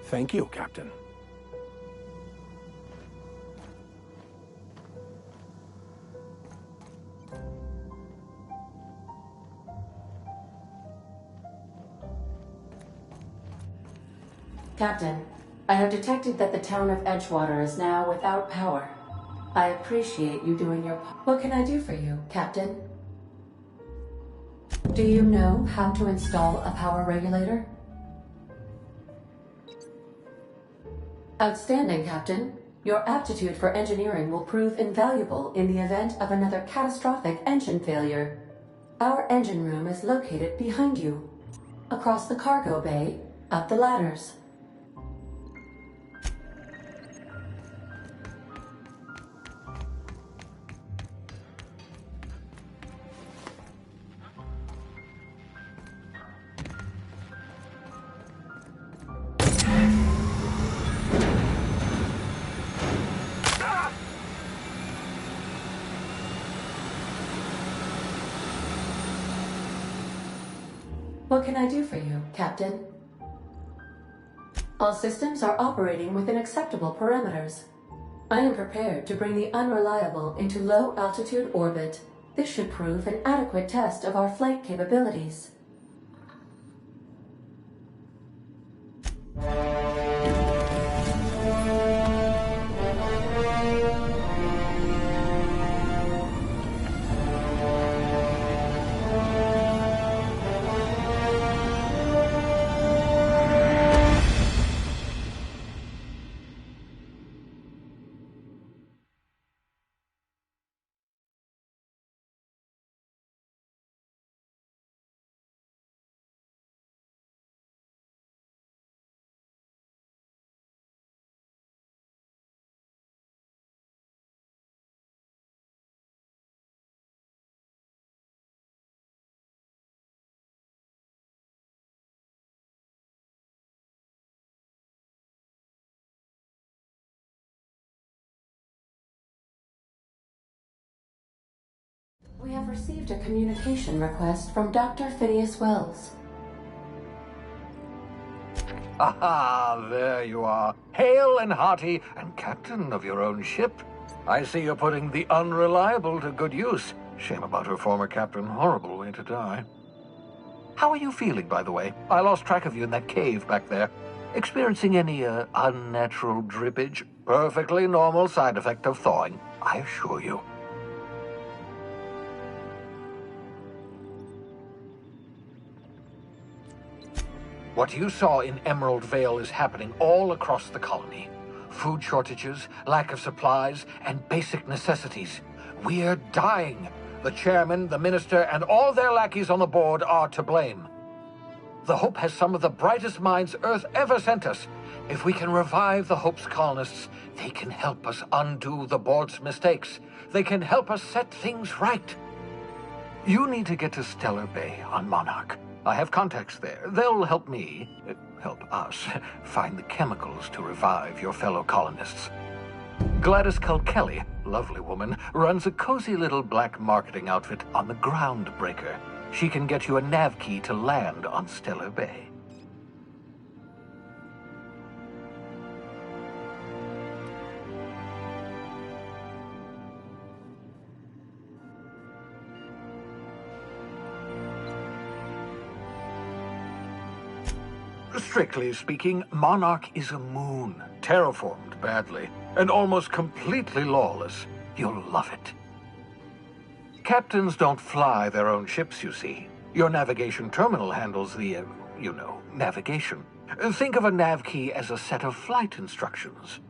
Thank you, Captain. Captain, I have detected that the town of Edgewater is now without power. I appreciate you doing your part. What can I do for you, Captain? Do you know how to install a power regulator? Outstanding, Captain. Your aptitude for engineering will prove invaluable in the event of another catastrophic engine failure. Our engine room is located behind you. Across the cargo bay, up the ladders. What can I do for you, Captain? All systems are operating within acceptable parameters. I am prepared to bring the unreliable into low-altitude orbit. This should prove an adequate test of our flight capabilities. have received a communication request from Dr. Phineas Wells. Aha, there you are. Hale and hearty, and captain of your own ship. I see you're putting the unreliable to good use. Shame about her former captain. Horrible way to die. How are you feeling, by the way? I lost track of you in that cave back there. Experiencing any, unnatural drippage? Perfectly normal side effect of thawing, I assure you. What you saw in Emerald Vale is happening all across the colony. Food shortages, lack of supplies, and basic necessities. We're dying. The chairman, the minister, and all their lackeys on the board are to blame. The Hope has some of the brightest minds Earth ever sent us. If we can revive the Hope's colonists, they can help us undo the board's mistakes. They can help us set things right. You need to get to Stellar Bay on Monarch. I have contacts there. They'll help me, help us, find the chemicals to revive your fellow colonists. Gladys Kelly, lovely woman, runs a cozy little black marketing outfit on the Groundbreaker. She can get you a nav key to land on Stellar Bay. Strictly speaking, Monarch is a moon, terraformed badly, and almost completely lawless. You'll love it. Captains don't fly their own ships, you see. Your navigation terminal handles the, navigation. Think of a nav key as a set of flight instructions.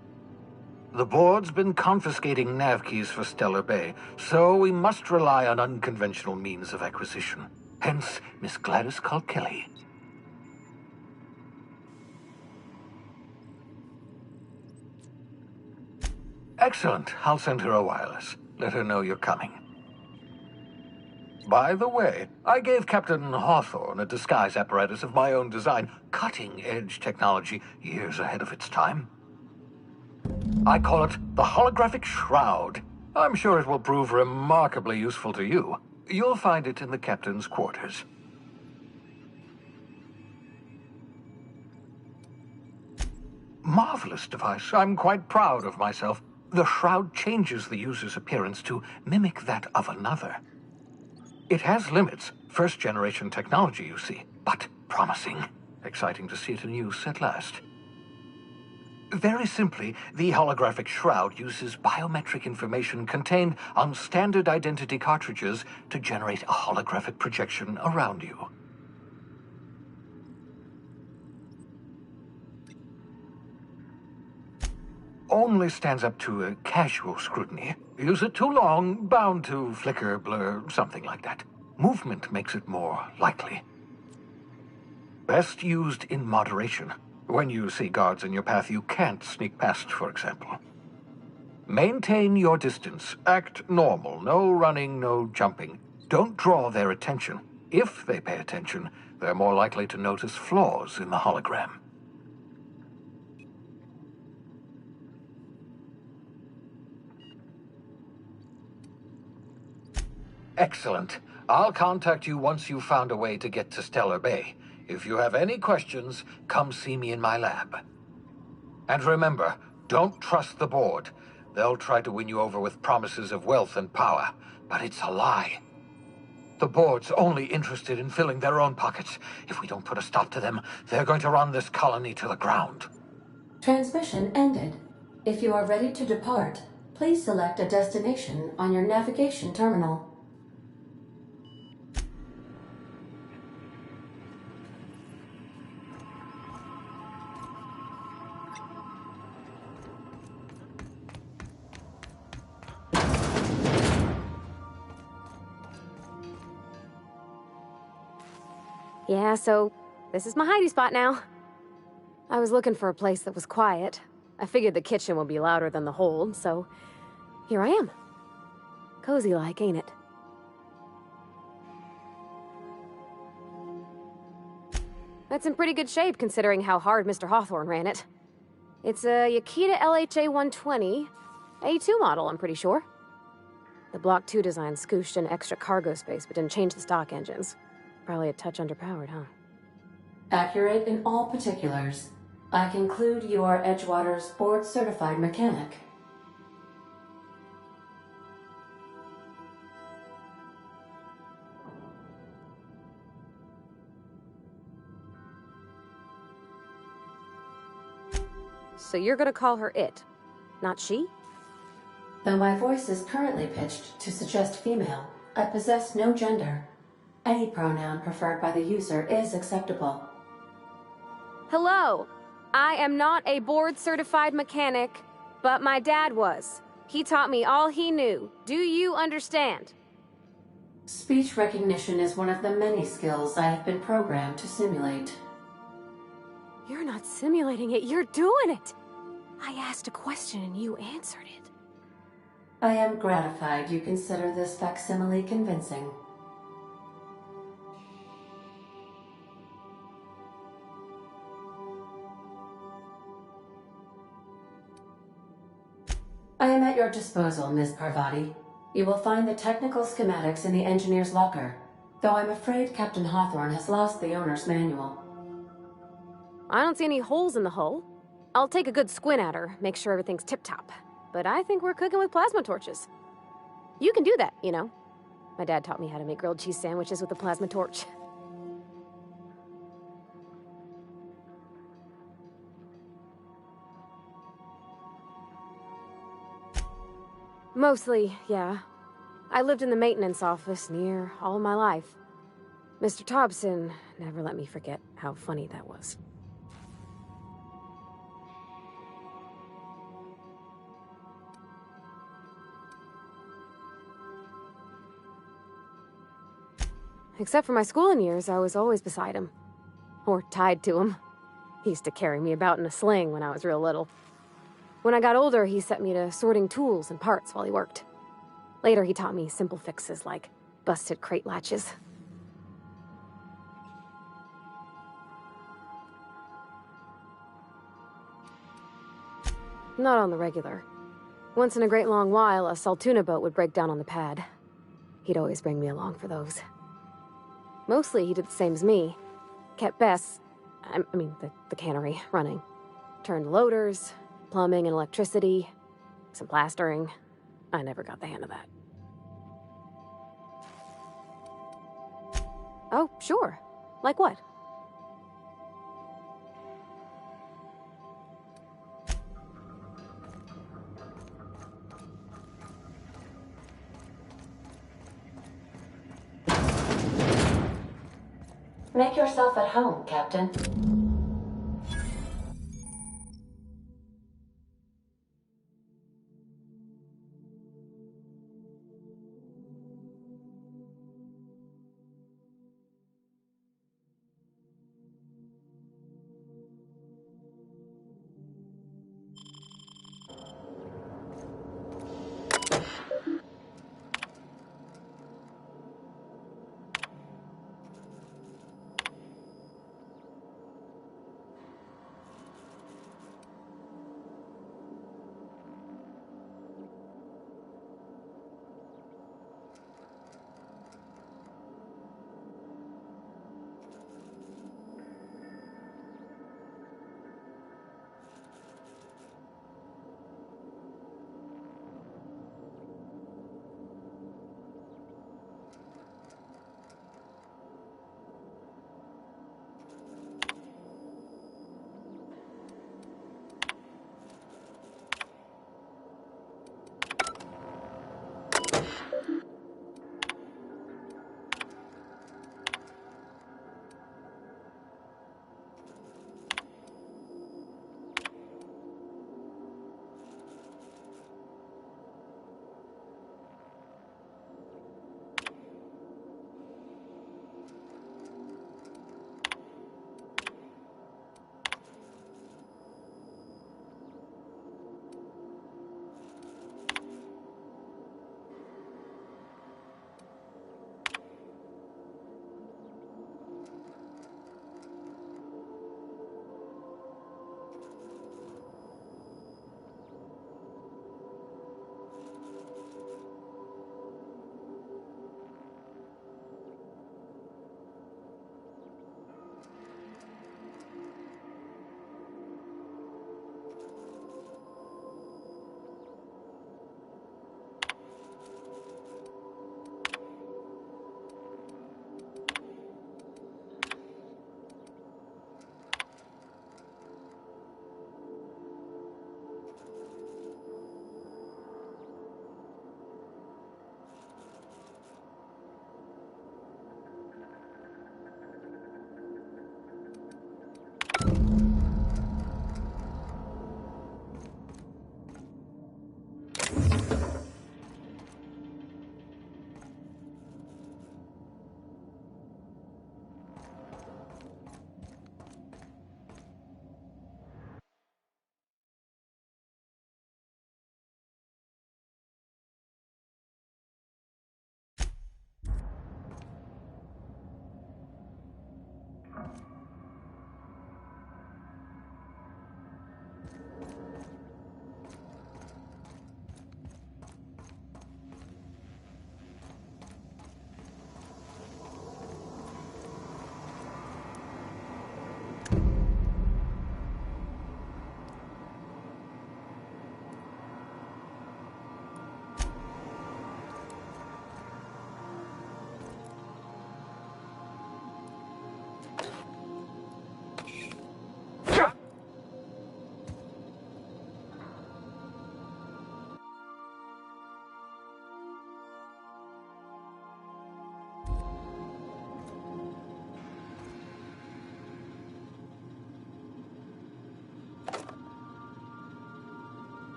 The board's been confiscating nav keys for Stellar Bay, so we must rely on unconventional means of acquisition. Hence, Miss Gladys Kelly. Excellent. I'll send her a wireless. Let her know you're coming. By the way, I gave Captain Hawthorne a disguise apparatus of my own design, cutting-edge technology, years ahead of its time. I call it the Holographic Shroud. I'm sure it will prove remarkably useful to you. You'll find it in the captain's quarters. Marvelous device. I'm quite proud of myself. The shroud changes the user's appearance to mimic that of another. It has limits, first-generation technology, you see, but promising. Exciting to see it in use at last. Very simply, the holographic shroud uses biometric information contained on standard identity cartridges to generate a holographic projection around you. Only stands up to a casual scrutiny. Use it too long, bound to flicker, blur, something like that. Movement makes it more likely. Best used in moderation. When you see guards in your path you can't sneak past, for example. Maintain your distance. Act normal. No running, no jumping. Don't draw their attention. If they pay attention, they're more likely to notice flaws in the hologram. Excellent. I'll contact you once you've found a way to get to Stellar Bay. If you have any questions, come see me in my lab. And remember, don't trust the board. They'll try to win you over with promises of wealth and power, but it's a lie. The board's only interested in filling their own pockets. If we don't put a stop to them, they're going to run this colony to the ground. Transmission ended. If you are ready to depart, please select a destination on your navigation terminal. Yeah, so this is my hidey spot now. I was looking for a place that was quiet. I figured the kitchen would be louder than the hold, so here I am. Cozy-like, ain't it? That's in pretty good shape considering how hard Mr. Hawthorne ran it. It's a Yakita LHA 120, A2 model, I'm pretty sure. The Block 2 design scooshed in extra cargo space but didn't change the stock engines. Probably a touch underpowered, huh? Accurate in all particulars. I conclude you are Edgewater's board-certified mechanic. So you're gonna call her it, not she? Though my voice is currently pitched to suggest female, I possess no gender. Any pronoun preferred by the user is acceptable. Hello! I am not a board-certified mechanic, but my dad was. He taught me all he knew. Do you understand? Speech recognition is one of the many skills I have been programmed to simulate. You're not simulating it, you're doing it! I asked a question and you answered it. I am gratified you consider this facsimile convincing. I am at your disposal, Ms. Parvati. You will find the technical schematics in the engineer's locker, though I'm afraid Captain Hawthorne has lost the owner's manual. I don't see any holes in the hull. I'll take a good squint at her, make sure everything's tip-top. But I think we're cooking with plasma torches. You can do that, you know. My dad taught me how to make grilled cheese sandwiches with a plasma torch. Mostly, yeah. I lived in the maintenance office near all my life. Mr. Thompson never let me forget how funny that was. Except for my schooling years, I was always beside him. Or tied to him. He used to carry me about in a sling when I was real little. When I got older, he set me to sorting tools and parts while he worked. Later, he taught me simple fixes like busted crate latches. Not on the regular. Once in a great long while, a Saltuna boat would break down on the pad. He'd always bring me along for those. Mostly, he did the same as me. Kept Bess, the cannery, running. Turned loaders, plumbing and electricity, some plastering. I never got the hang of that. Oh, sure. Like what? Make yourself at home, Captain.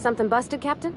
Something busted, Captain?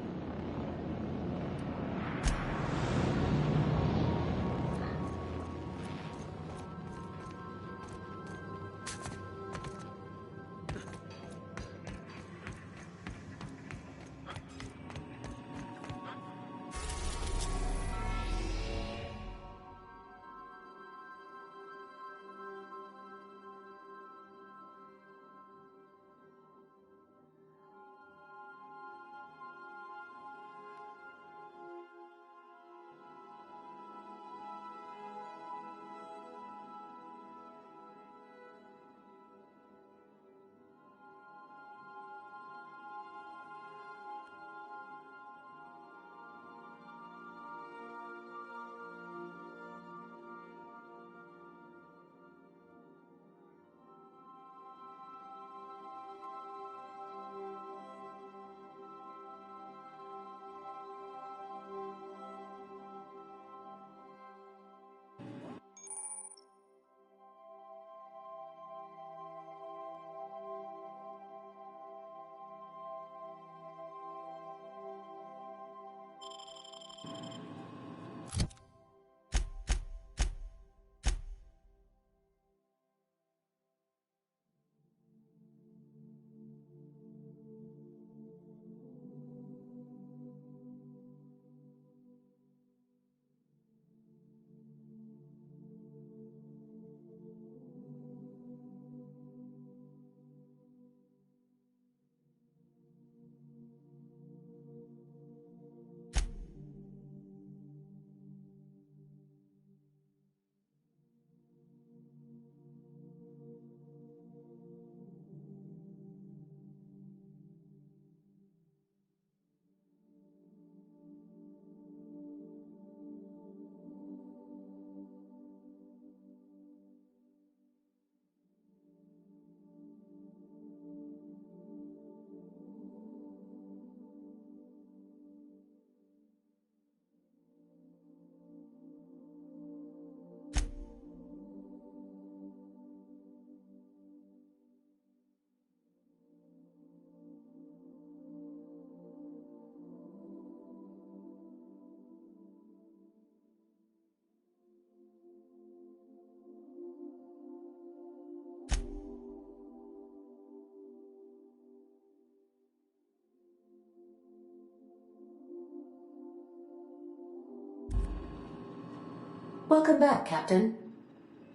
Welcome back, Captain.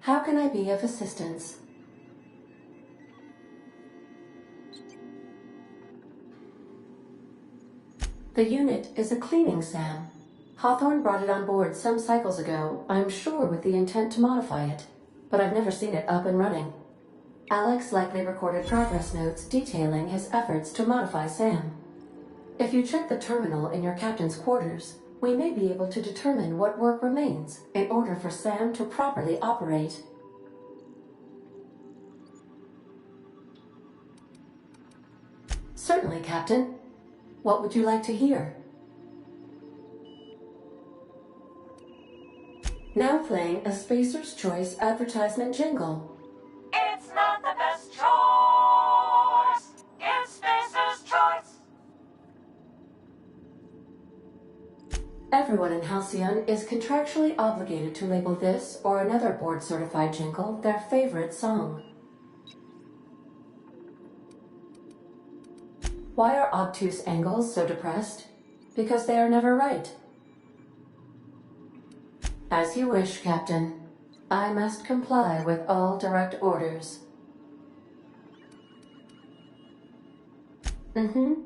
How can I be of assistance? The unit is a cleaning SAM. Hawthorne brought it on board some cycles ago, I'm sure with the intent to modify it, but I've never seen it up and running. Alex likely recorded progress notes detailing his efforts to modify SAM. If you check the terminal in your captain's quarters, we may be able to determine what work remains in order for SAM to properly operate. Certainly, Captain. What would you like to hear? Now playing a Spacer's Choice advertisement jingle. It's not the best choice. It's Spacer's Choice. Everyone in Halcyon is contractually obligated to label this or another board-certified jingle their favorite song. Why are obtuse angles so depressed? Because they are never right. As you wish, Captain. I must comply with all direct orders. Mm-hmm.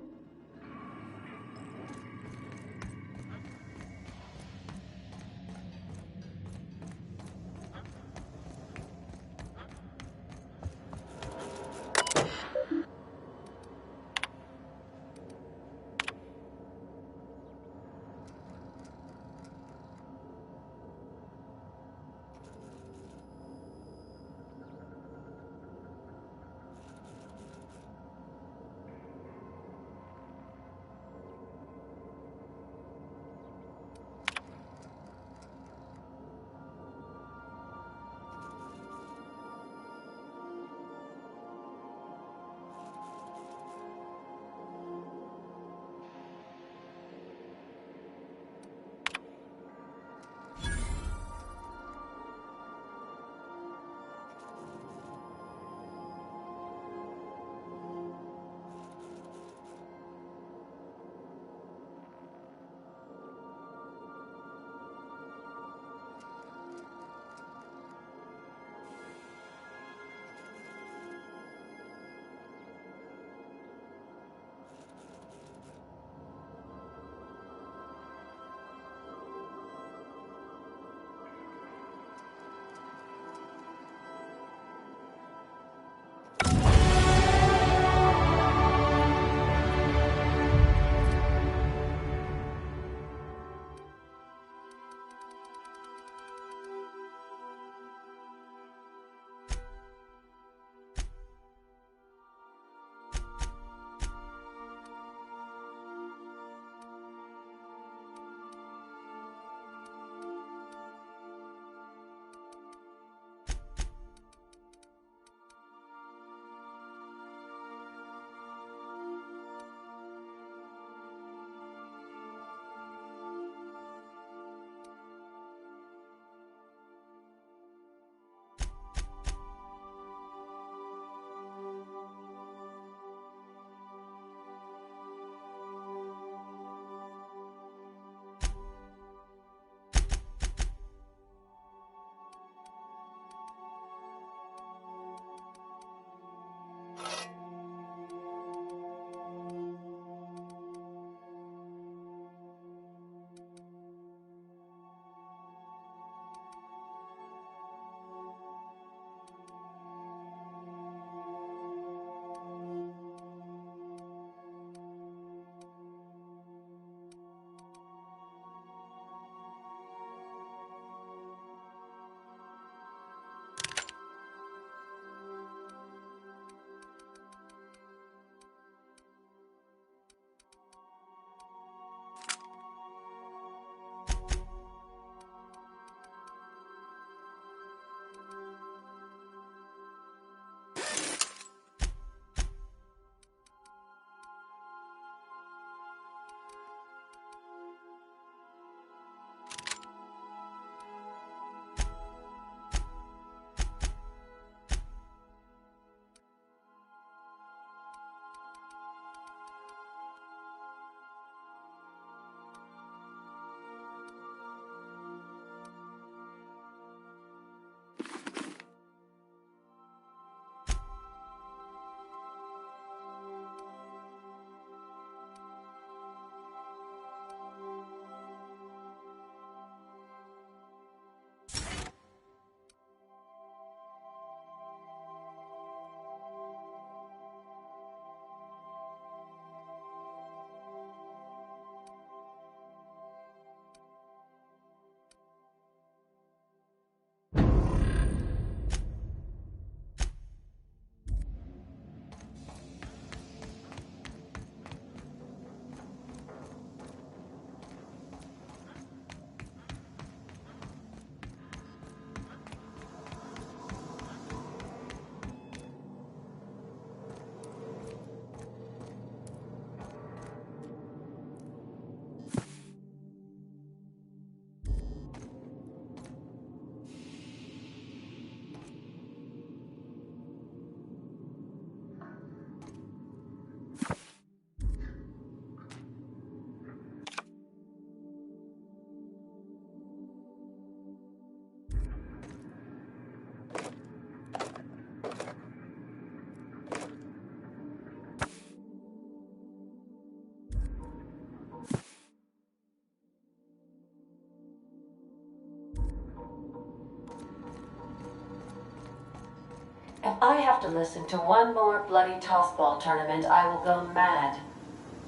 I have to listen to one more bloody tossball tournament, I will go mad.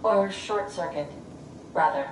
Or short circuit, rather.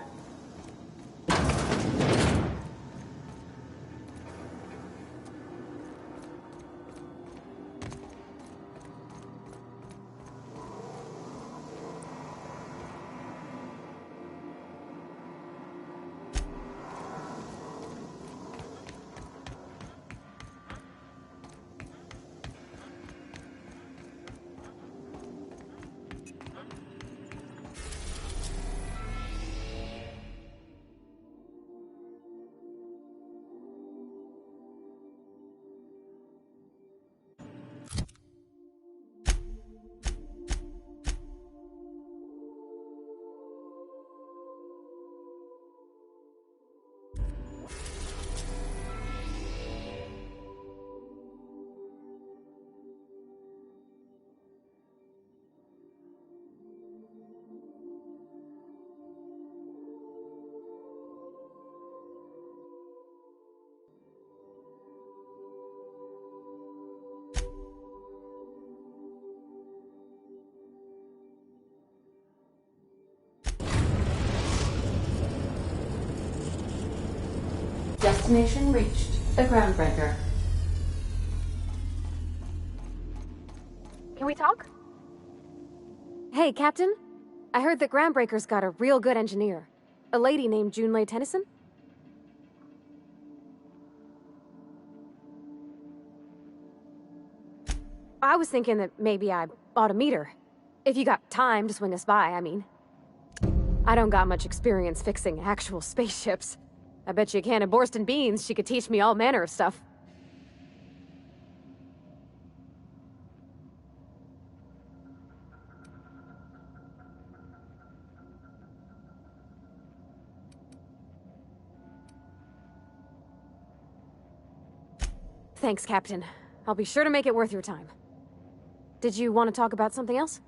Destination reached. The Groundbreaker. Can we talk? Hey, Captain. I heard that Groundbreaker's got a real good engineer. A lady named Junlei Tennyson? I was thinking that maybe I ought to meet her. If you got time to swing us by, I mean. I don't got much experience fixing actual spaceships. I bet you a can of Borston beans she could teach me all manner of stuff. Thanks, Captain. I'll be sure to make it worth your time. Did you want to talk about something else?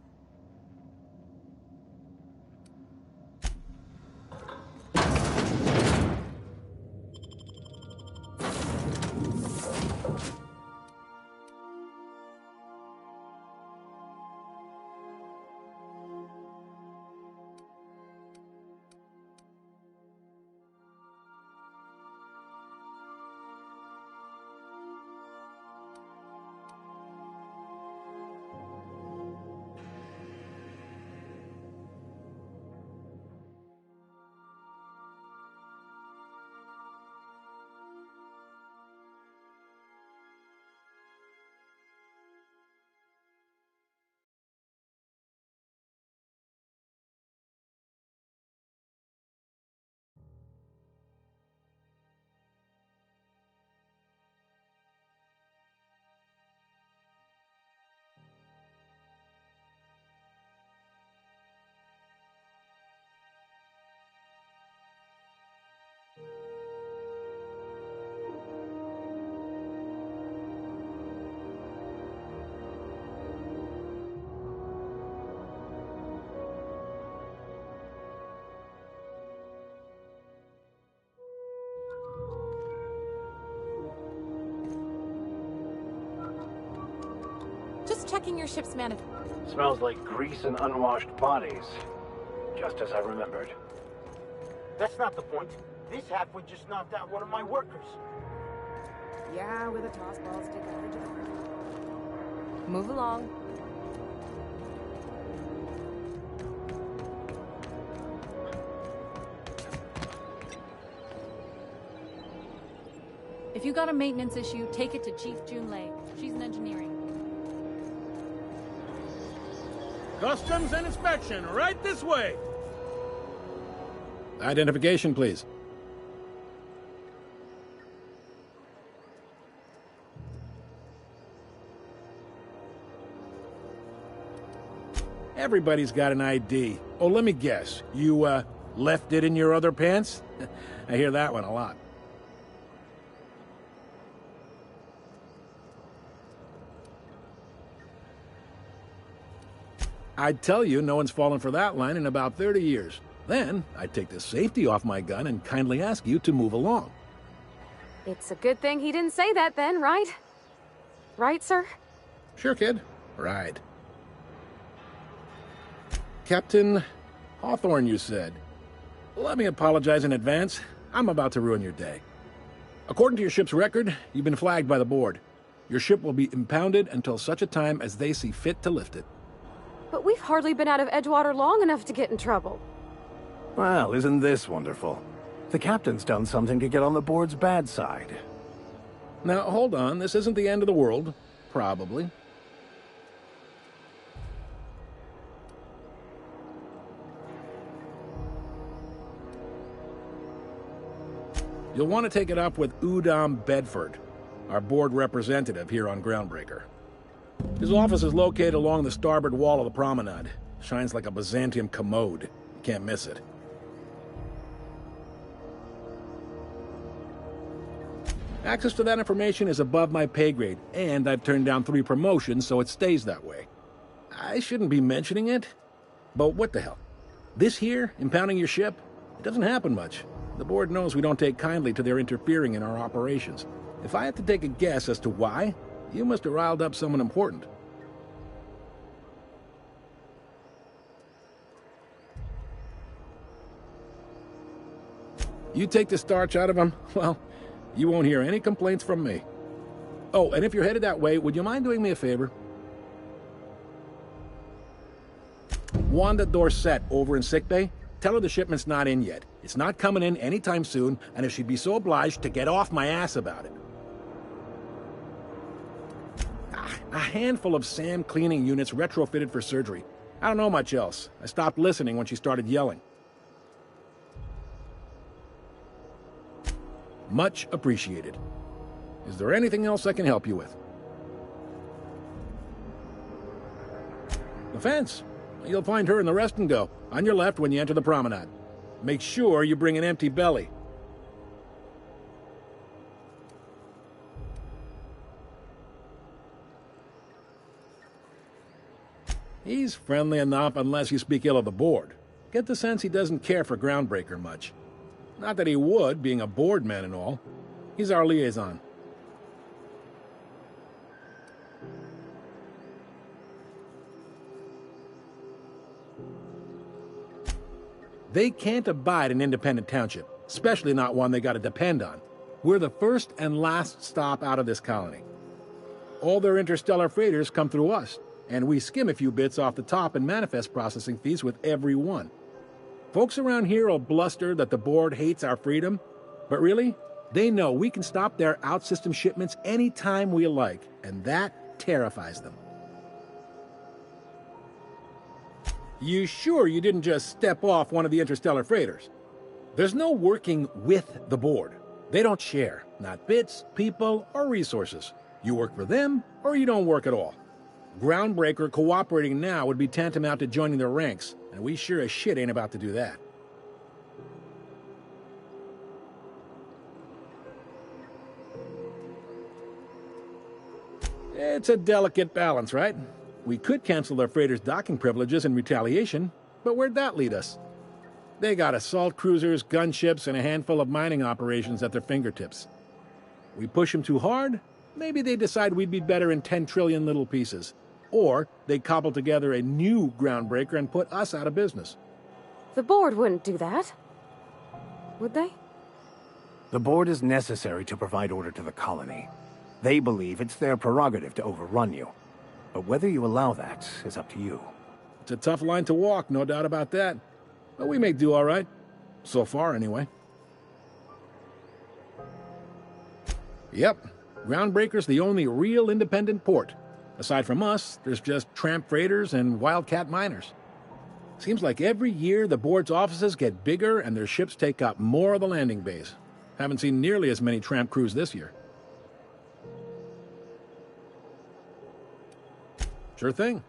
Just checking your ship's manifest. Smells like grease and unwashed bodies. Just as I remembered. That's not the point. This halfway just knocked out one of my workers. Yeah, with a tossball stick over to the ground. Move along. If you got a maintenance issue, take it to Chief Junlei. She's in engineering. Customs and inspection, right this way. Identification, please. Everybody's got an ID. Oh, let me guess. You, left it in your other pants? I hear that one a lot. I'd tell you no one's fallen for that line in about 30 years. Then, I'd take the safety off my gun and kindly ask you to move along. It's a good thing he didn't say that then, right? Right, sir? Sure, kid. Right. Captain Hawthorne, you said. Let me apologize in advance. I'm about to ruin your day. According to your ship's record, you've been flagged by the board. Your ship will be impounded until such a time as they see fit to lift it. But we've hardly been out of Edgewater long enough to get in trouble. Well, isn't this wonderful? The captain's done something to get on the board's bad side. Now, hold on. This isn't the end of the world. Probably. You'll want to take it up with Udom Bedford, our board representative here on Groundbreaker. His office is located along the starboard wall of the promenade. Shines like a Byzantium commode. You can't miss it. Access to that information is above my pay grade, and I've turned down 3 promotions, so it stays that way. I shouldn't be mentioning it, but what the hell? This here, impounding your ship, it doesn't happen much. The board knows we don't take kindly to their interfering in our operations. If I had to take a guess as to why, you must have riled up someone important. You take the starch out of them, well, you won't hear any complaints from me. Oh, and if you're headed that way, would you mind doing me a favor? Wanda Dorset over in sickbay, tell her the shipment's not in yet. It's not coming in anytime soon, and if she'd be so obliged to get off my ass about it. A handful of SAM cleaning units retrofitted for surgery. I don't know much else. I stopped listening when she started yelling. Much appreciated. Is there anything else I can help you with? The fence. You'll find her in the rest and go, on your left when you enter the promenade. Make sure you bring an empty belly. He's friendly enough unless you speak ill of the board. Get the sense he doesn't care for Groundbreaker much. Not that he would, being a board man and all. He's our liaison. They can't abide an independent township, especially not one they gotta depend on. We're the first and last stop out of this colony. All their interstellar freighters come through us, and we skim a few bits off the top in manifest processing fees with every one. Folks around here will bluster that the board hates our freedom, but really, they know we can stop their out-system shipments anytime we like, and that terrifies them. You sure you didn't just step off one of the interstellar freighters? There's no working with the board. They don't share, not bits, people, or resources. You work for them, or you don't work at all. Groundbreaker cooperating now would be tantamount to joining their ranks, and we sure as shit ain't about to do that. It's a delicate balance, right? We could cancel their freighters' docking privileges in retaliation, but where'd that lead us? They got assault cruisers, gunships, and a handful of mining operations at their fingertips. We push them too hard, maybe they decide we'd be better in 10 trillion little pieces. Or they cobble together a new Groundbreaker and put us out of business. The board wouldn't do that. Would they? The board is necessary to provide order to the colony. They believe it's their prerogative to overrun you. But whether you allow that is up to you. It's a tough line to walk, no doubt about that. But we make do all right. So far, anyway. Yep, Groundbreaker's the only real independent port. Aside from us, there's just tramp freighters and wildcat miners. Seems like every year the board's offices get bigger and their ships take up more of the landing bays. Haven't seen nearly as many tramp crews this year. Sure thing.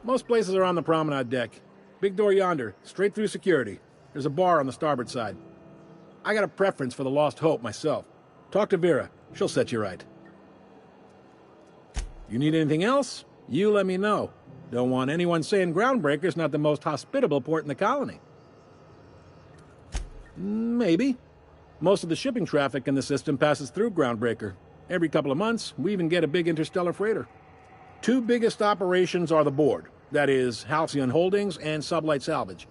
Most places are on the promenade deck. Big door yonder, straight through security. There's a bar on the starboard side. I got a preference for the Lost Hope myself. Talk to Vera. She'll set you right. You need anything else? You let me know. Don't want anyone saying Groundbreaker's not the most hospitable port in the colony. Maybe. Most of the shipping traffic in the system passes through Groundbreaker. Every couple of months, we even get a big interstellar freighter. Two biggest operations are the board, that is, Halcyon Holdings and Sublight Salvage.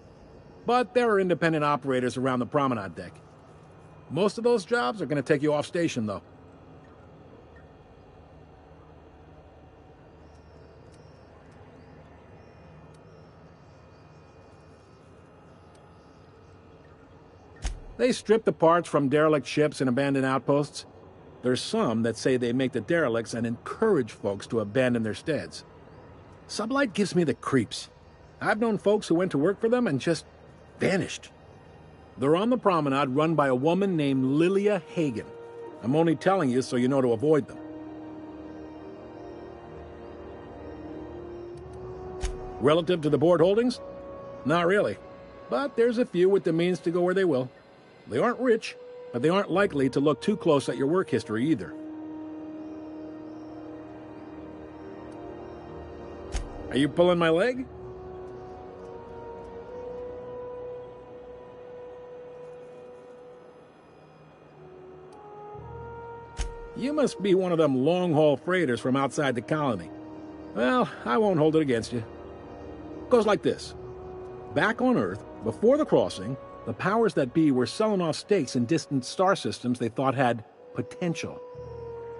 But there are independent operators around the promenade deck. Most of those jobs are going to take you off station, though. They strip the parts from derelict ships and abandoned outposts. There's some that say they make the derelicts and encourage folks to abandon their steads. Sublight gives me the creeps. I've known folks who went to work for them and just vanished. They're on the promenade run by a woman named Lilia Hagen. I'm only telling you so you know to avoid them. Relative to the board holdings? Not really. But there's a few with the means to go where they will. They aren't rich, but they aren't likely to look too close at your work history either. Are you pulling my leg? You must be one of them long-haul freighters from outside the colony. Well, I won't hold it against you. It goes like this. Back on Earth, before the crossing, the powers that be were selling off stakes in distant star systems they thought had potential.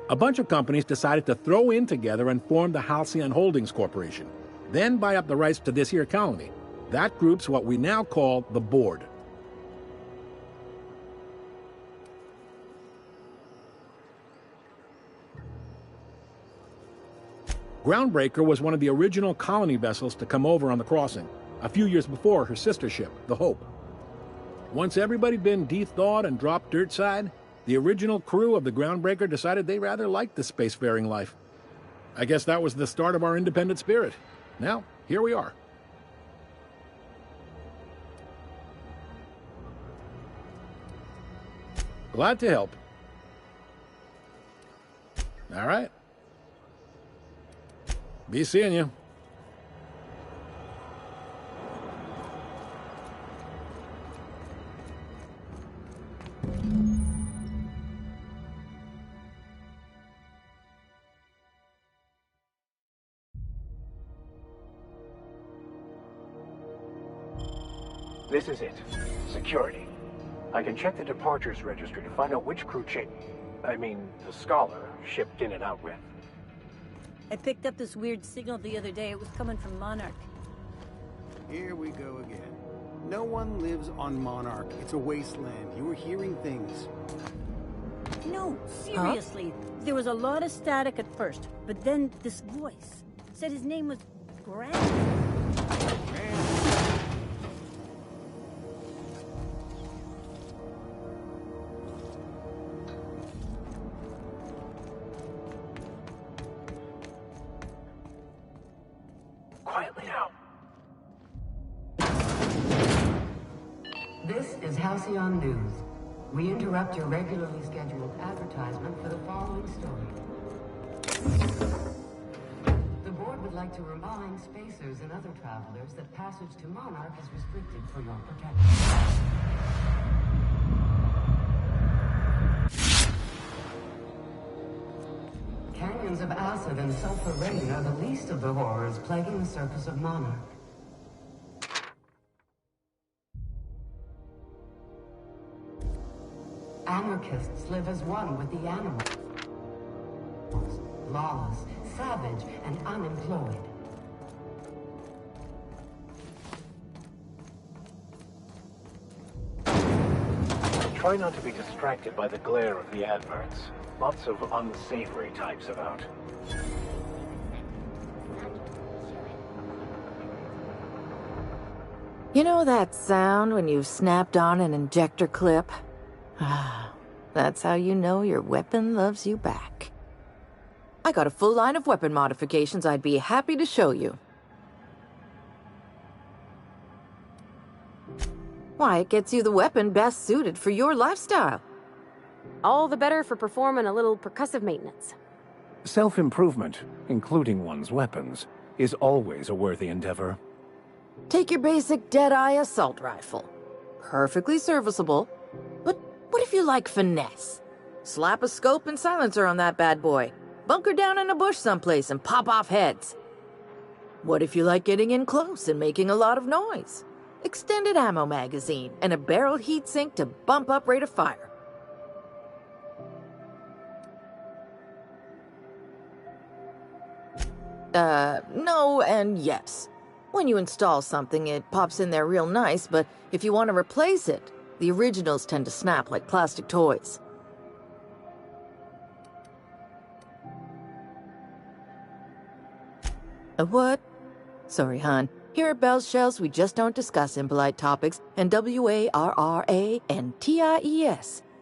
A bunch of companies decided to throw in together and form the Halcyon Holdings Corporation, then buy up the rights to this here colony. That group's what we now call the Board. Groundbreaker was one of the original colony vessels to come over on the crossing, a few years before her sister ship, the Hope. Once everybody'd been de-thawed and dropped dirtside, the original crew of the Groundbreaker decided they rather liked the spacefaring life. I guess that was the start of our independent spirit. Now, here we are. Glad to help. All right. Be seeing you. This is it. Security. I can check the departures registry to find out which crew the Scholar shipped in and out with. I picked up this weird signal the other day. It was coming from Monarch. Here we go again. No one lives on Monarch. It's a wasteland. You were hearing things. No, seriously. Huh? There was a lot of static at first, but then this voice said his name was Grant. Quietly now. This is Halcyon News. We interrupt your regularly scheduled advertisement for the following story. The board would like to remind spacers and other travelers that passage to Monarch is restricted for your protection. Canyons of acid and sulfur rain are the least of the horrors plaguing the surface of Monarch. Anarchists live as one with the animals. Lawless, savage, and unemployed. Try not to be distracted by the glare of the adverts. Lots of unsavory types about. You know that sound when you've snapped on an injector clip? Ah, that's how you know your weapon loves you back. I got a full line of weapon modifications I'd be happy to show you. Why, it gets you the weapon best suited for your lifestyle. All the better for performing a little percussive maintenance. Self-improvement, including one's weapons, is always a worthy endeavor. Take your basic Deadeye assault rifle. Perfectly serviceable. But what if you like finesse? Slap a scope and silencer on that bad boy. Bunker down in a bush someplace and pop off heads. What if you like getting in close and making a lot of noise? Extended ammo magazine and a barrel heatsink to bump up rate of fire. No and yes. When you install something, it pops in there real nice, but if you want to replace it, the originals tend to snap like plastic toys. A what? Sorry, hon. Here at Bell's Shells, we just don't discuss impolite topics, and WARRANTIES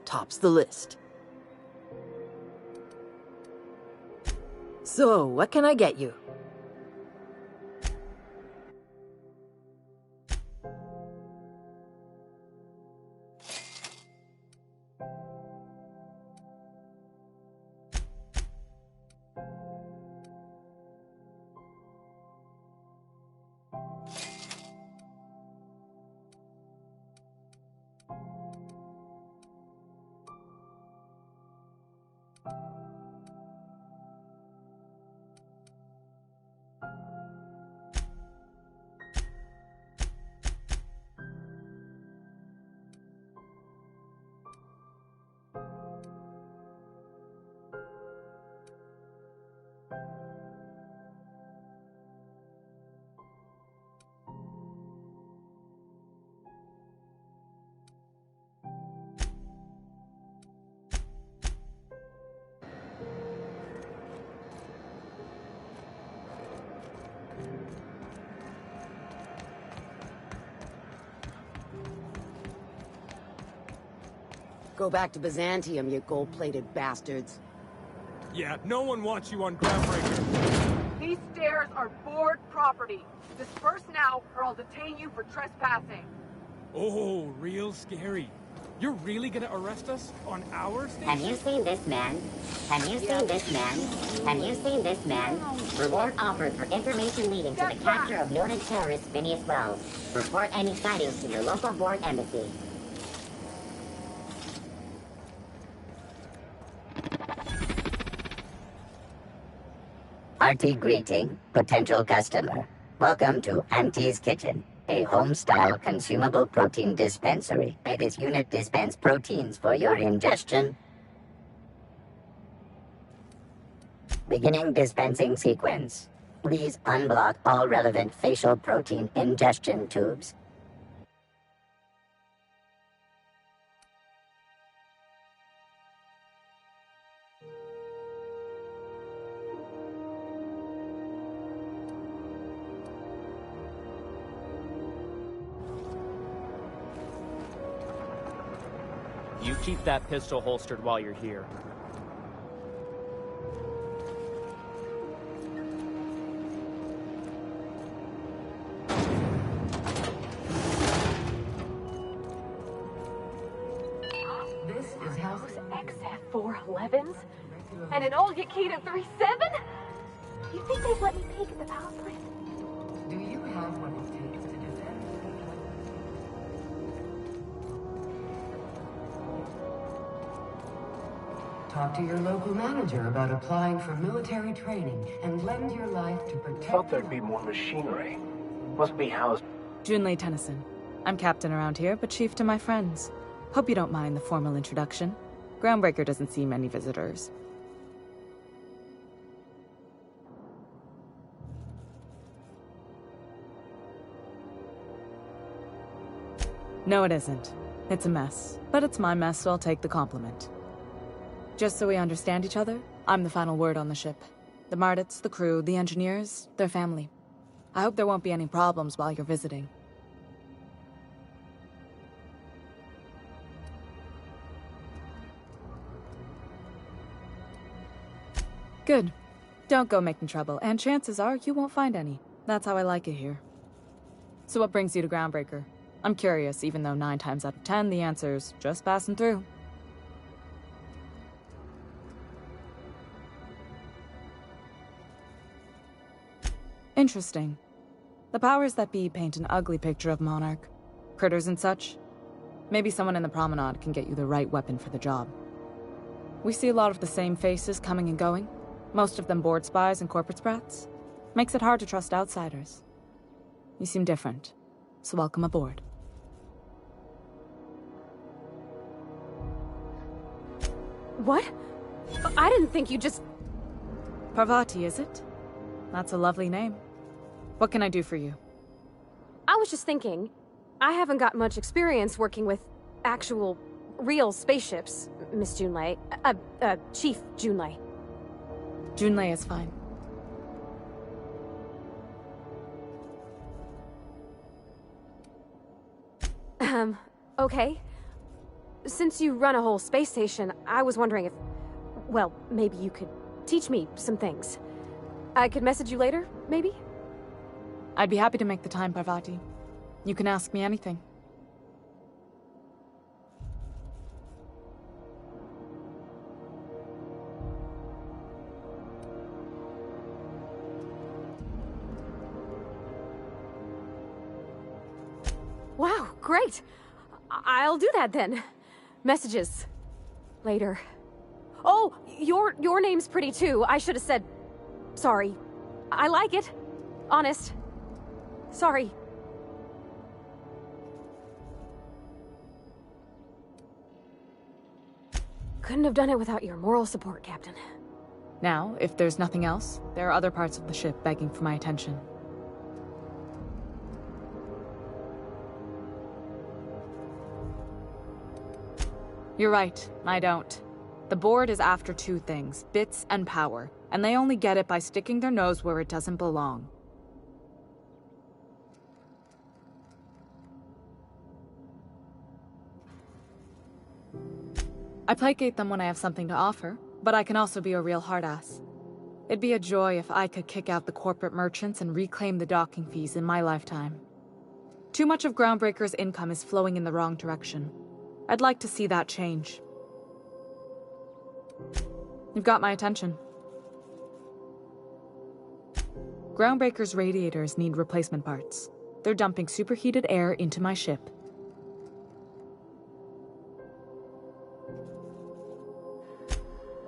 tops the list. So, what can I get you? Go back to Byzantium, you gold-plated bastards. Yeah, no one wants you on Groundbreaker. These stairs are board property. Disperse now, or I'll detain you for trespassing. Oh, real scary. You're really gonna arrest us on our station? Have you seen this man? Have you seen this man? Have you seen this man? Reward offered for information leading to the capture of noted terrorist Phineas Wells. Report any sightings to your local board embassy. Hearty greeting, potential customer. Welcome to Auntie's Kitchen, a home-style consumable protein dispensary. May this unit dispense proteins for your ingestion. Beginning dispensing sequence. Please unblock all relevant facial protein ingestion tubes. You keep that pistol holstered while you're here. This is house XF411s? And an old Yakita 37? You think they'd let me peek at the power plant? Do you have what it takes to defend? Talk to your local manager about applying for military training and lend your life to protect. Thought there'd be more machinery. Must be housed. Junlei Tennyson. I'm captain around here, but chief to my friends. Hope you don't mind the formal introduction. Groundbreaker doesn't see many visitors. No, it isn't. It's a mess. But it's my mess, so I'll take the compliment. Just so we understand each other, I'm the final word on the ship. The Mardits, the crew, the engineers, their family. I hope there won't be any problems while you're visiting. Good. Don't go making trouble, and chances are you won't find any. That's how I like it here. So what brings you to Groundbreaker? I'm curious, even though 9 times out of 10 the answer's just passing through. Interesting. The powers that be paint an ugly picture of Monarch. Critters and such. Maybe someone in the promenade can get you the right weapon for the job. We see a lot of the same faces coming and going. Most of them board spies and corporate sprats. Makes it hard to trust outsiders. You seem different, so welcome aboard. What? I didn't think you just... Parvati, is it? That's a lovely name. What can I do for you? I was just thinking, I haven't got much experience working with actual, real spaceships, Miss Junlei. Chief Junlei. Junlei is fine. Okay. Since you run a whole space station, I was wondering if... Well, maybe you could teach me some things. I could message you later, maybe? I'd be happy to make the time, Parvati. You can ask me anything. Wow, great! I'll do that then. Messages. Later. Oh, your name's pretty too. I should have said... Sorry. I like it. Honest. Sorry. Couldn't have done it without your moral support, Captain. Now, if there's nothing else, there are other parts of the ship begging for my attention. You're right, I don't. The board is after two things, bits and power, and they only get it by sticking their nose where it doesn't belong. I placate them when I have something to offer, but I can also be a real hard-ass. It'd be a joy if I could kick out the corporate merchants and reclaim the docking fees in my lifetime. Too much of Groundbreaker's income is flowing in the wrong direction. I'd like to see that change. You've got my attention. Groundbreaker's radiators need replacement parts. They're dumping superheated air into my ship.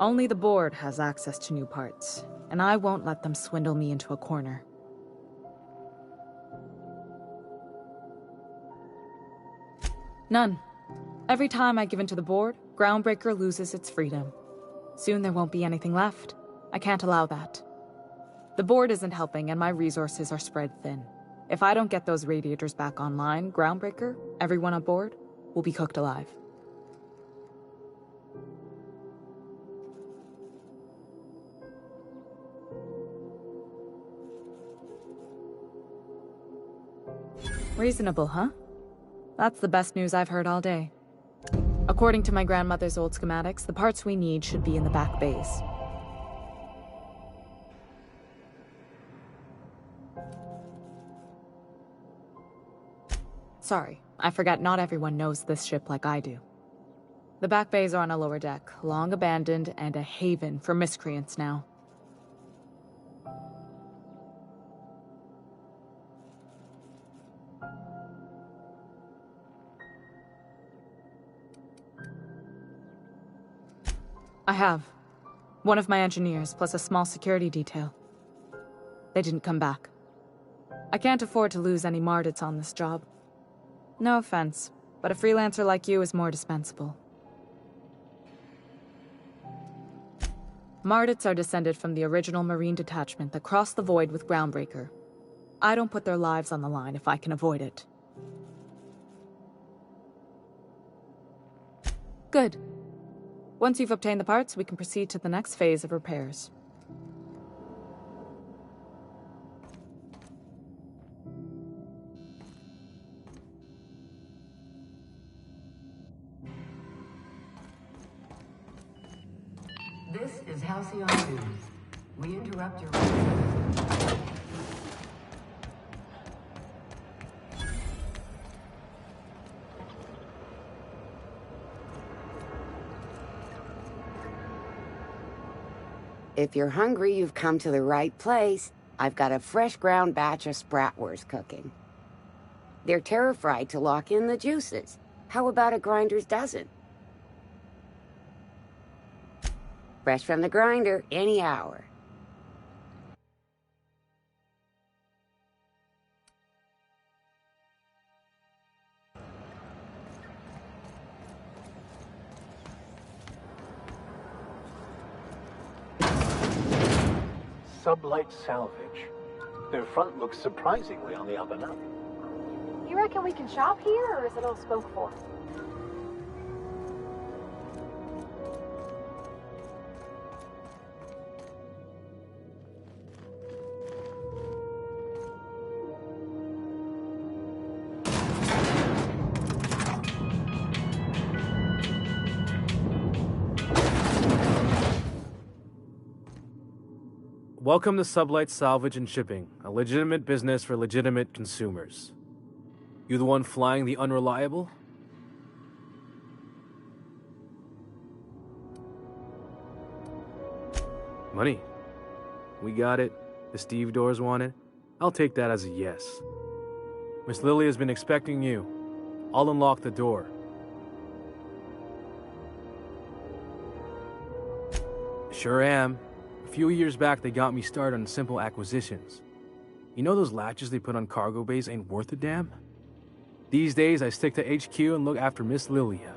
Only the board has access to new parts, and I won't let them swindle me into a corner. None. Every time I give in to the board, Groundbreaker loses its freedom. Soon there won't be anything left. I can't allow that. The board isn't helping and my resources are spread thin. If I don't get those radiators back online, Groundbreaker, everyone on board, will be cooked alive. Reasonable, huh? That's the best news I've heard all day. According to my grandmother's old schematics, the parts we need should be in the back bays. Sorry, I forgot not everyone knows this ship like I do. The back bays are on a lower deck, long abandoned and a haven for miscreants now. I have. One of my engineers, plus a small security detail. They didn't come back. I can't afford to lose any Mardits on this job. No offense, but a freelancer like you is more dispensable. Mardits are descended from the original Marine detachment that crossed the void with Groundbreaker. I don't put their lives on the line if I can avoid it. Good. Once you've obtained the parts, we can proceed to the next phase of repairs. This is Halcyon News. We interrupt your... If you're hungry, you've come to the right place. I've got a fresh ground batch of spratwurst cooking. They're terra-fried to lock in the juices. How about a grinder's dozen? Fresh from the grinder, any hour. Sublight Salvage. Their front looks surprisingly on the up and up. You reckon we can shop here, or is it all spoke for? Welcome to Sublight Salvage and Shipping, a legitimate business for legitimate consumers. You the one flying the unreliable? Money. We got it. The Steve Doors want it. I'll take that as a yes. Miss Lily has been expecting you. I'll unlock the door. Sure am. A few years back, they got me started on simple acquisitions. You know those latches they put on cargo bays ain't worth a damn? These days, I stick to HQ and look after Miss Lilia.